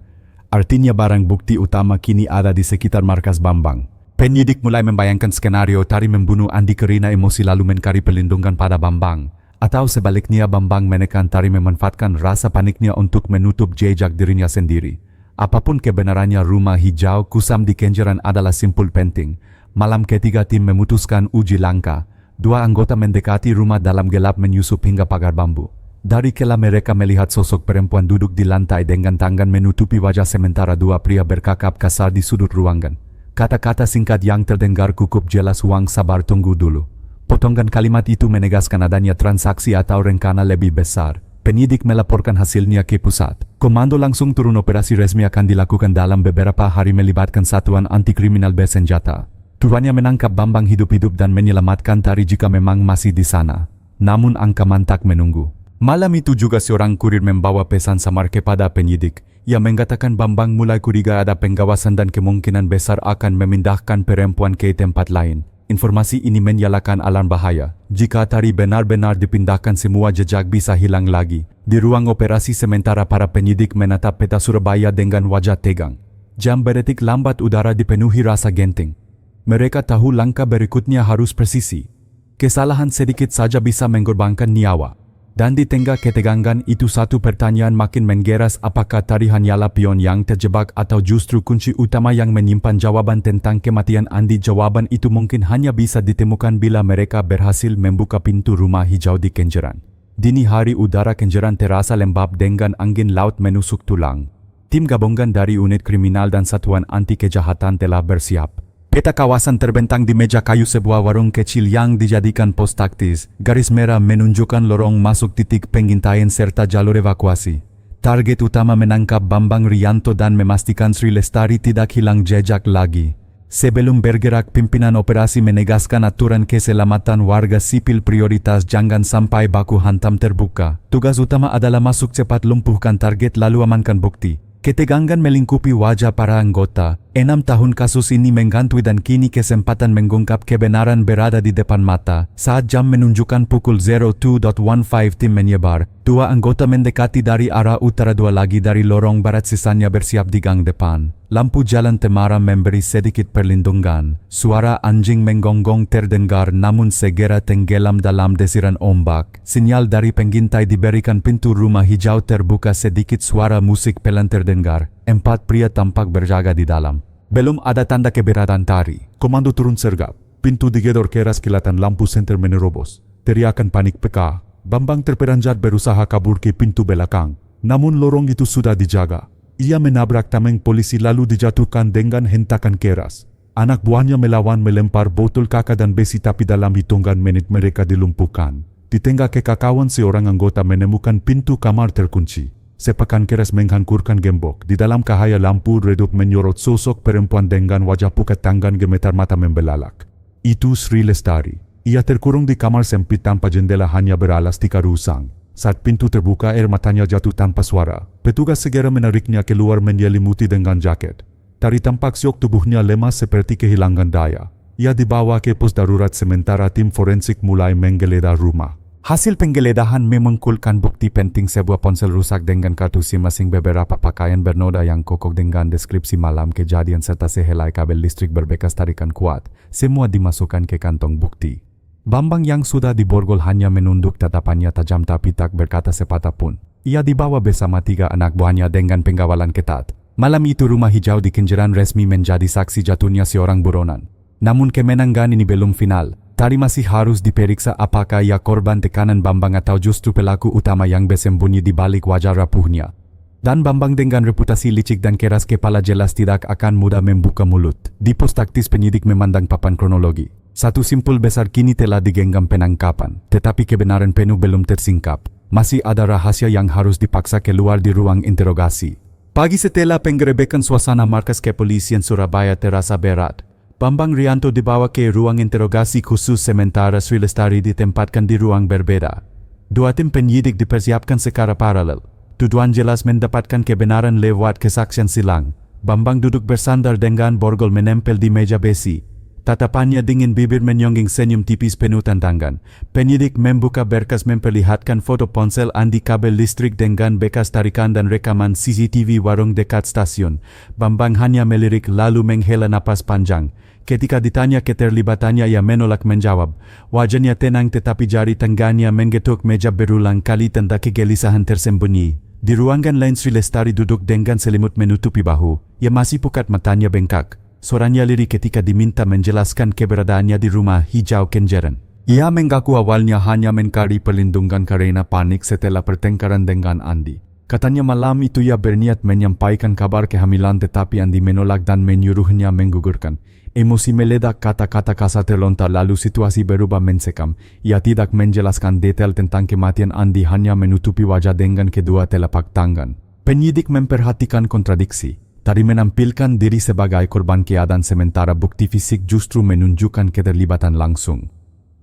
Artinya barang bukti utama kini ada di sekitar markas Bambang. Penyidik mulai membayangkan skenario Tari membunuh Andi karena emosi lalu mencari perlindungan pada Bambang. Atau sebaliknya Bambang menekan Tari memanfaatkan rasa paniknya untuk menutup jejak dirinya sendiri. Apapun kebenarannya, rumah hijau kusam di Kenjeran adalah simpul penting. Malam ketiga tim memutuskan uji langkah. 2 anggota mendekati rumah dalam gelap menyusup hingga pagar bambu. Dari kela mereka melihat sosok perempuan duduk di lantai dengan tangan menutupi wajah, sementara 2 pria bercakap kasar di sudut ruangan. Kata-kata singkat yang terdengar cukup jelas, "Uang, sabar, tunggu dulu." Potongan kalimat itu menegaskan adanya transaksi atau rencana lebih besar. Penyidik melaporkan hasilnya ke pusat. Komando langsung turun. Operasi resmi akan dilakukan dalam beberapa hari melibatkan satuan anti kriminal bersenjata. Tujuannya menangkap Bambang hidup-hidup dan menyelamatkan Tari jika memang masih di sana. Namun angka mantak menunggu. Malam itu juga seorang kurir membawa pesan samar kepada penyidik. Ia mengatakan Bambang mulai curiga ada pengawasan dan kemungkinan besar akan memindahkan perempuan ke tempat lain. Informasi ini menyalakan alarm bahaya. Jika Tari benar-benar dipindahkan, semua jejak bisa hilang lagi. Di ruang operasi sementara para penyidik menatap peta Surabaya dengan wajah tegang. Jam berdetik lambat, udara dipenuhi rasa genting. Mereka tahu langkah berikutnya harus presisi. Kesalahan sedikit saja bisa mengorbankan nyawa. Dan di tengah ketegangan itu satu pertanyaan makin menggeras, apakah Tari hanyalah pion yang terjebak atau justru kunci utama yang menyimpan jawaban tentang kematian Andi? Jawaban itu mungkin hanya bisa ditemukan bila mereka berhasil membuka pintu rumah hijau di Kenjeran. Dini hari udara Kenjeran terasa lembab dengan angin laut menusuk tulang. Tim gabungan dari unit kriminal dan satuan anti kejahatan telah bersiap. Peta kawasan terbentang di meja kayu sebuah warung kecil yang dijadikan pos taktis. Garis merah menunjukkan lorong masuk, titik pengintaian serta jalur evakuasi. Target utama menangkap Bambang Rianto dan memastikan Sri Lestari tidak hilang jejak lagi. Sebelum bergerak, pimpinan operasi menegaskan aturan keselamatan warga sipil prioritas, jangan sampai baku hantam terbuka. Tugas utama adalah masuk cepat, lumpuhkan target lalu amankan bukti. Ketegangan melingkupi wajah para anggota. 6 tahun kasus ini menggantui dan kini kesempatan mengungkap kebenaran berada di depan mata. Saat jam menunjukkan pukul 02.15 tim menyebar. 2 anggota mendekati dari arah utara, 2 lagi dari lorong barat, sisanya bersiap di gang depan. Lampu jalan temaram memberi sedikit perlindungan. Suara anjing menggonggong terdengar namun segera tenggelam dalam desiran ombak. Sinyal dari pengintai diberikan, pintu rumah hijau terbuka, sedikit suara musik pelan terdengar. 4 pria tampak berjaga di dalam. Belum ada tanda keberatan Tari. Komando turun sergap. Pintu digedor keras, kilatan lampu senter menerobos. Teriakan panik peka. Bambang terperanjat berusaha kabur ke pintu belakang. Namun lorong itu sudah dijaga. Ia menabrak tameng polisi lalu dijatuhkan dengan hentakan keras. Anak buahnya melawan, melempar botol kakak dan besi, tapi dalam hitungan menit mereka dilumpuhkan. Di tengah kekacauan, seorang anggota menemukan pintu kamar terkunci. Sepakan keras menghancurkan gembok. Di dalam cahaya lampu redup menyorot sosok perempuan dengan wajah pucat, tangan gemetar, mata membelalak. Itu Sri Lestari. Ia terkurung di kamar sempit tanpa jendela, hanya beralas tikar usang. Saat pintu terbuka, air matanya jatuh tanpa suara. Petugas segera menariknya keluar menyelimuti dengan jaket. Tari tampak syok, tubuhnya lemas seperti kehilangan daya. Ia dibawa ke pos darurat sementara tim forensik mulai menggeledah rumah. Hasil penggeledahan memengkulkan bukti penting, sebuah ponsel rusak dengan kartu SIM masing, beberapa pakaian bernoda yang kokoh dengan deskripsi malam kejadian, serta sehelai kabel listrik berbekas tarikan kuat. Semua dimasukkan ke kantong bukti. Bambang yang sudah diborgol hanya menunduk, tatapannya tajam tapi tak berkata sepatah pun. Ia dibawa bersama 3 anak buahnya dengan pengawalan ketat. Malam itu rumah hijau di Kenjeran resmi menjadi saksi jatuhnya seorang buronan. Namun kemenangan ini belum final. Tari masih harus diperiksa, apakah ia korban tekanan Bambang atau justru pelaku utama yang bersembunyi di balik wajah rapuhnya. Dan Bambang dengan reputasi licik dan keras kepala jelas tidak akan mudah membuka mulut. Di pos taktis penyidik memandang papan kronologi. Satu simpul besar kini telah digenggam penangkapan, tetapi kebenaran penuh belum tersingkap. Masih ada rahasia yang harus dipaksa keluar di ruang interogasi. Pagi setelah penggerebekan, suasana markas kepolisian Surabaya terasa berat. Bambang Rianto dibawa ke ruang interogasi khusus, sementara Sri Lestari ditempatkan di ruang berbeda. 2 tim penyidik dipersiapkan secara paralel. Tujuan jelas mendapatkan kebenaran lewat kesaksian silang. Bambang duduk bersandar dengan borgol menempel di meja besi. Tatapannya dingin, bibir menyongging senyum tipis penuh tantangan. Penyidik membuka berkas memperlihatkan foto ponsel Andi, kabel listrik dengan bekas tarikan dan rekaman CCTV warung dekat stasiun. Bambang hanya melirik lalu menghela napas panjang. Ketika ditanya keterlibatannya, ia menolak menjawab. Wajahnya tenang tetapi jari tangannya menggetuk meja berulang kali, tanda kegelisahan tersembunyi. Di ruangan lain, Sri Lestari duduk dengan selimut menutupi bahu. Ia masih pucat, matanya bengkak. Suaranya lirih ketika diminta menjelaskan keberadaannya di rumah hijau Kenjeran. Ia mengaku awalnya hanya mencari perlindungan karena panik setelah pertengkaran dengan Andi. Katanya malam itu ia berniat menyampaikan kabar kehamilan, tetapi Andi menolak dan menyuruhnya menggugurkan. Emosi meledak, kata-kata kasar terlontar, lalu situasi berubah mencekam. Ia tidak menjelaskan detail tentang kematian Andi, hanya menutupi wajah dengan kedua telapak tangan. Penyidik memperhatikan kontradiksi. Tari menampilkan diri sebagai korban keadaan, sementara bukti fisik justru menunjukkan keterlibatan langsung.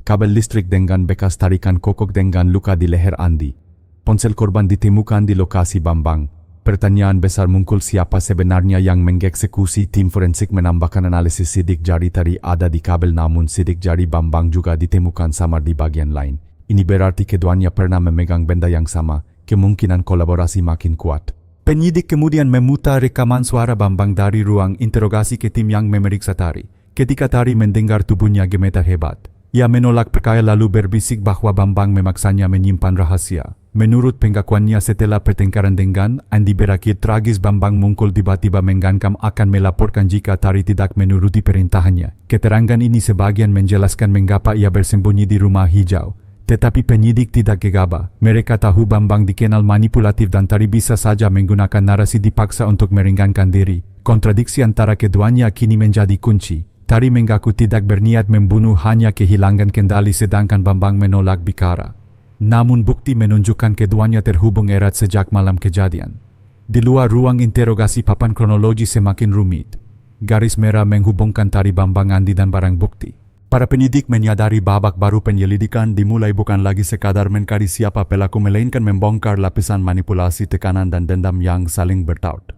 Kabel listrik dengan bekas tarikan kokoh dengan luka di leher Andi. Ponsel korban ditemukan di lokasi Bambang. Pertanyaan besar muncul, siapa sebenarnya yang mengeksekusi? Tim forensik menambahkan analisis sidik jari Tari ada di kabel, namun sidik jari Bambang juga ditemukan samar di bagian lain. Ini berarti keduanya pernah memegang benda yang sama, kemungkinan kolaborasi makin kuat. Penyidik kemudian memutar rekaman suara Bambang dari ruang interogasi ke tim yang memeriksa Tari. Ketika Tari mendengar, tubuhnya gemetar hebat. Ia menolak perkara lalu berbisik bahwa Bambang memaksanya menyimpan rahasia. Menurut pengakuannya setelah pertengkaran dengan Andi berakhir tragis, Bambang Mungkul tiba-tiba menggancam akan melaporkan jika Tari tidak menuruti perintahnya. Keterangan ini sebagian menjelaskan mengapa ia bersembunyi di Rumah Hijau. Tetapi penyidik tidak gegabah. Mereka tahu Bambang dikenal manipulatif dan Tari bisa saja menggunakan narasi dipaksa untuk meringankan diri. Kontradiksi antara keduanya kini menjadi kunci. Tari mengaku tidak berniat membunuh, hanya kehilangan kendali, sedangkan Bambang menolak bicara. Namun bukti menunjukkan keduanya terhubung erat sejak malam kejadian. Di luar ruang interogasi, papan kronologi semakin rumit. Garis merah menghubungkan Tari, Bambang, Andi dan barang bukti. Para penyidik menyadari babak baru penyelidikan dimulai bukan lagi sekadar mencari siapa pelaku, melainkan membongkar lapisan manipulasi, tekanan dan dendam yang saling bertaut.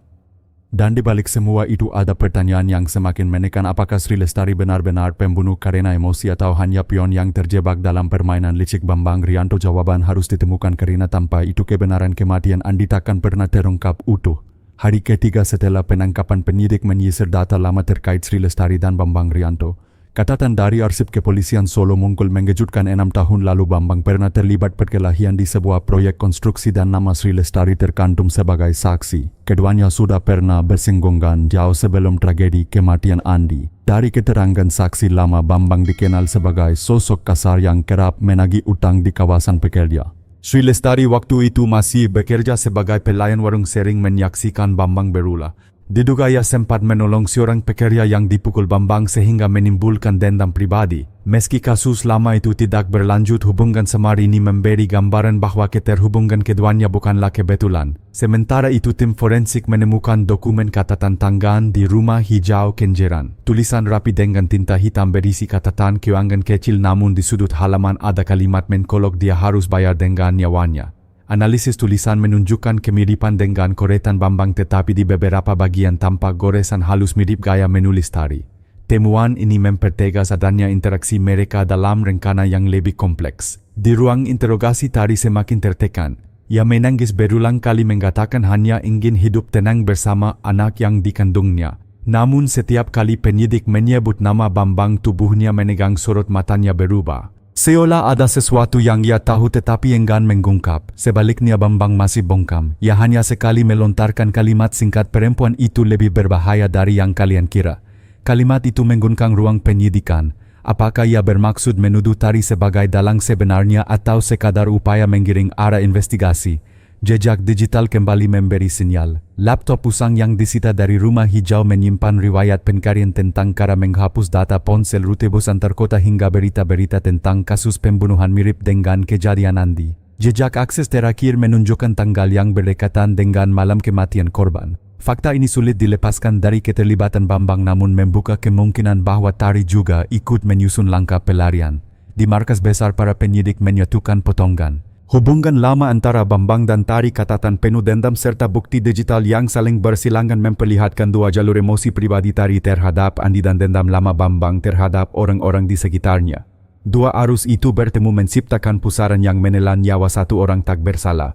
Dan di balik semua itu ada pertanyaan yang semakin menekan, apakah Sri Lestari benar-benar pembunuh karena emosi atau hanya pion yang terjebak dalam permainan licik Bambang Rianto? Jawaban harus ditemukan karena tanpa itu kebenaran kematian Andi takkan pernah terungkap utuh. Hari ketiga setelah penangkapan, penyidik menyisir data lama terkait Sri Lestari dan Bambang Rianto. Catatan dari arsip kepolisian Solo Mungkul mengejutkan. 6 tahun lalu Bambang pernah terlibat perkelahian di sebuah proyek konstruksi dan nama Sri Lestari tercantum sebagai saksi. Keduanya sudah pernah bersinggungan jauh sebelum tragedi kematian Andi. Dari keterangan saksi lama, Bambang dikenal sebagai sosok kasar yang kerap menagih utang di kawasan pekerja. Sri Lestari waktu itu masih bekerja sebagai pelayan warung, sering menyaksikan Bambang berulah. Diduga ia sempat menolong seorang pekerja yang dipukul Bambang sehingga menimbulkan dendam pribadi. Meski kasus lama itu tidak berlanjut, hubungan samar ini memberi gambaran bahwa keterhubungan keduanya bukanlah kebetulan. Sementara itu, tim forensik menemukan dokumen catatan tangan di Rumah Hijau Kenjeran. Tulisan rapi dengan tinta hitam berisi catatan keuangan kecil, namun di sudut halaman ada kalimat menkolok dia harus bayar dengan nyawanya. Analisis tulisan menunjukkan kemiripan dengan coretan Bambang, tetapi di beberapa bagian tampak goresan halus mirip gaya menulis Tari. Temuan ini mempertegas adanya interaksi mereka dalam rencana yang lebih kompleks. Di ruang interogasi, Tari semakin tertekan. Ia menangis berulang kali, mengatakan hanya ingin hidup tenang bersama anak yang dikandungnya. Namun setiap kali penyidik menyebut nama Bambang, tubuhnya menegang, sorot matanya berubah. Seolah ada sesuatu yang ia tahu tetapi enggan mengungkap. Sebaliknya, Bambang masih bungkam. Ia hanya sekali melontarkan kalimat singkat, "Perempuan itu lebih berbahaya dari yang kalian kira." Kalimat itu mengguncang ruang penyidikan. Apakah ia bermaksud menuduh Tari sebagai dalang sebenarnya atau sekadar upaya menggiring arah investigasi? Jejak digital kembali memberi sinyal. Laptop usang yang disita dari Rumah Hijau menyimpan riwayat pencarian tentang cara menghapus data ponsel, rute bus antar kota hingga berita-berita tentang kasus pembunuhan mirip dengan kejadian Andi. Jejak akses terakhir menunjukkan tanggal yang berdekatan dengan malam kematian korban. Fakta ini sulit dilepaskan dari keterlibatan Bambang, namun membuka kemungkinan bahwa Tari juga ikut menyusun langkah pelarian. Di markas besar, para penyidik menyatukan potongan hubungan lama antara Bambang dan Tari, catatan penuh dendam serta bukti digital yang saling bersilangan memperlihatkan dua jalur emosi pribadi Tari terhadap Andi dan dendam lama Bambang terhadap orang-orang di sekitarnya. Dua arus itu bertemu menciptakan pusaran yang menelan nyawa satu orang tak bersalah.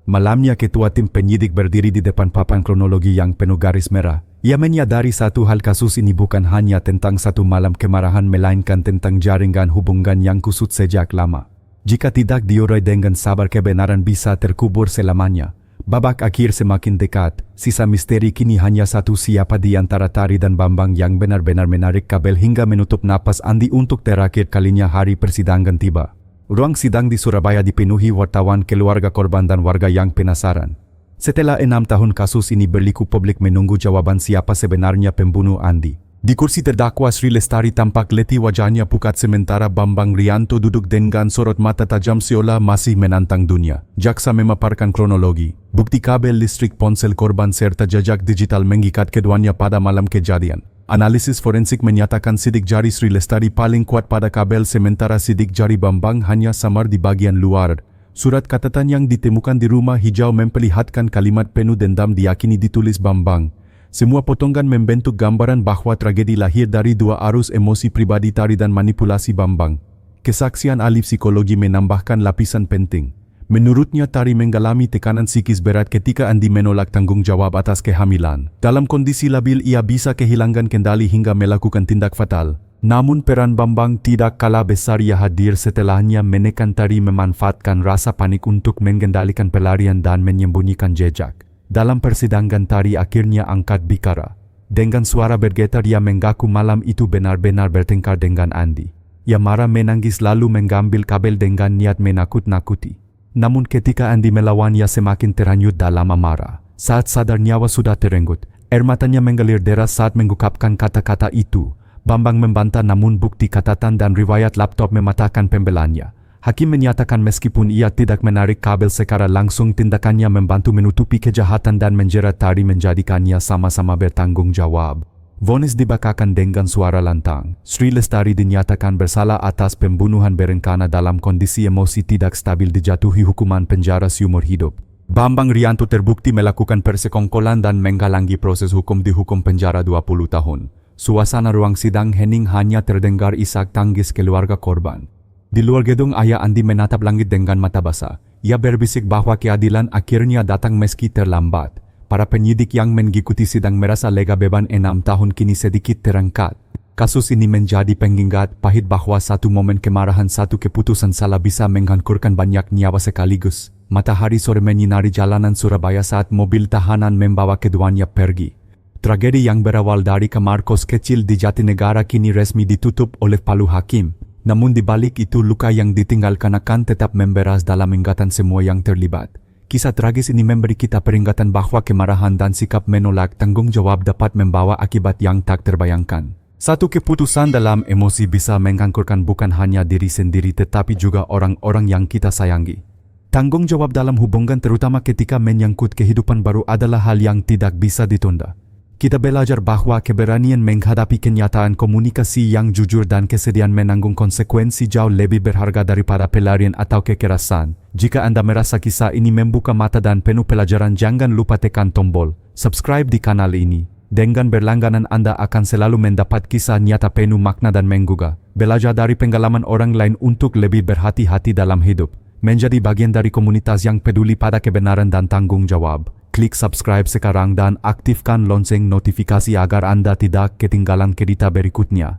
Malamnya, ketua tim penyidik berdiri di depan papan kronologi yang penuh garis merah. Ia menyadari satu hal, kasus ini bukan hanya tentang satu malam kemarahan, melainkan tentang jaringan hubungan yang kusut sejak lama. Jika tidak diurai dengan sabar, kebenaran bisa terkubur selamanya. Babak akhir semakin dekat. Sisa misteri kini hanya satu, siapa di antara Tari dan Bambang yang benar-benar menarik kabel hingga menutup napas Andi untuk terakhir kalinya. Hari persidangan tiba. Ruang sidang di Surabaya dipenuhi wartawan, keluarga korban dan warga yang penasaran. Setelah 6 tahun kasus ini berliku, publik menunggu jawaban siapa sebenarnya pembunuh Andi. Di kursi terdakwa, Sri Lestari tampak letih, wajahnya pucat, sementara Bambang Rianto duduk dengan sorot mata tajam seolah masih menantang dunia. Jaksa memaparkan kronologi, bukti kabel listrik ponsel korban serta jejak digital mengikat keduanya pada malam kejadian. Analisis forensik menyatakan sidik jari Sri Lestari paling kuat pada kabel, sementara sidik jari Bambang hanya samar di bagian luar. Surat catatan yang ditemukan di Rumah Hijau memperlihatkan kalimat penuh dendam diyakini ditulis Bambang. Semua potongan membentuk gambaran bahwa tragedi lahir dari dua arus emosi pribadi Tari dan manipulasi Bambang. Kesaksian ahli psikologi menambahkan lapisan penting. Menurutnya, Tari mengalami tekanan psikis berat ketika Andi menolak tanggung jawab atas kehamilan. Dalam kondisi labil, ia bisa kehilangan kendali hingga melakukan tindak fatal. Namun peran Bambang tidak kalah besar. Ia hadir setelahnya menekan Tari memanfaatkan rasa panik untuk mengendalikan pelarian dan menyembunyikan jejak. Dalam persidangan Tari akhirnya angkat bicara. Dengan suara bergetar ia mengaku malam itu benar-benar bertengkar dengan Andi. Ia marah menangis lalu mengambil kabel dengan niat menakut-nakuti. Namun ketika Andi melawan ia semakin terhanyut dalam amarah. Saat sadar nyawa sudah terenggut, air matanya mengalir deras saat mengungkapkan kata-kata itu. Bambang membantah namun bukti catatan dan riwayat laptop mematahkan pembelannya. Hakim menyatakan meskipun ia tidak menarik kabel secara langsung, tindakannya membantu menutupi kejahatan dan menjerat Tari menjadikannya sama-sama bertanggung jawab. Vonis dibacakan dengan suara lantang. Sri Lestari dinyatakan bersalah atas pembunuhan berencana dalam kondisi emosi tidak stabil, dijatuhi hukuman penjara seumur hidup. Bambang Rianto terbukti melakukan persekongkolan dan menghalangi proses hukum, dihukum penjara 20 tahun. Suasana ruang sidang hening, hanya terdengar isak tangis keluarga korban. Di luar gedung ayah Andi menatap langit dengan mata basah. Ia berbisik bahwa keadilan akhirnya datang meski terlambat. Para penyidik yang mengikuti sidang merasa lega, beban 6 tahun kini sedikit terangkat. Kasus ini menjadi pengingat pahit bahwa satu momen kemarahan, satu keputusan salah bisa menghancurkan banyak nyawa sekaligus. Matahari sore menyinari jalanan Surabaya saat mobil tahanan membawa keduanya pergi. Tragedi yang berawal dari kamar kos kecil di Jatinegara kini resmi ditutup oleh palu hakim. Namun di balik itu luka yang ditinggalkan akan tetap memberas dalam ingatan semua yang terlibat. Kisah tragis ini memberi kita peringatan bahwa kemarahan dan sikap menolak tanggung jawab dapat membawa akibat yang tak terbayangkan. Satu keputusan dalam emosi bisa menghancurkan bukan hanya diri sendiri tetapi juga orang-orang yang kita sayangi. Tanggung jawab dalam hubungan, terutama ketika menyangkut kehidupan baru, adalah hal yang tidak bisa ditunda. Kita belajar bahwa keberanian menghadapi kenyataan, komunikasi yang jujur dan kesediaan menanggung konsekuensi jauh lebih berharga daripada pelarian atau kekerasan. Jika Anda merasa kisah ini membuka mata dan penuh pelajaran, jangan lupa tekan tombol subscribe di kanal ini. Dengan berlangganan Anda akan selalu mendapat kisah nyata penuh makna dan menggugah. Belajar dari pengalaman orang lain untuk lebih berhati-hati dalam hidup. Menjadi bagian dari komunitas yang peduli pada kebenaran dan tanggung jawab. Klik subscribe sekarang dan aktifkan lonceng notifikasi agar Anda tidak ketinggalan cerita berikutnya.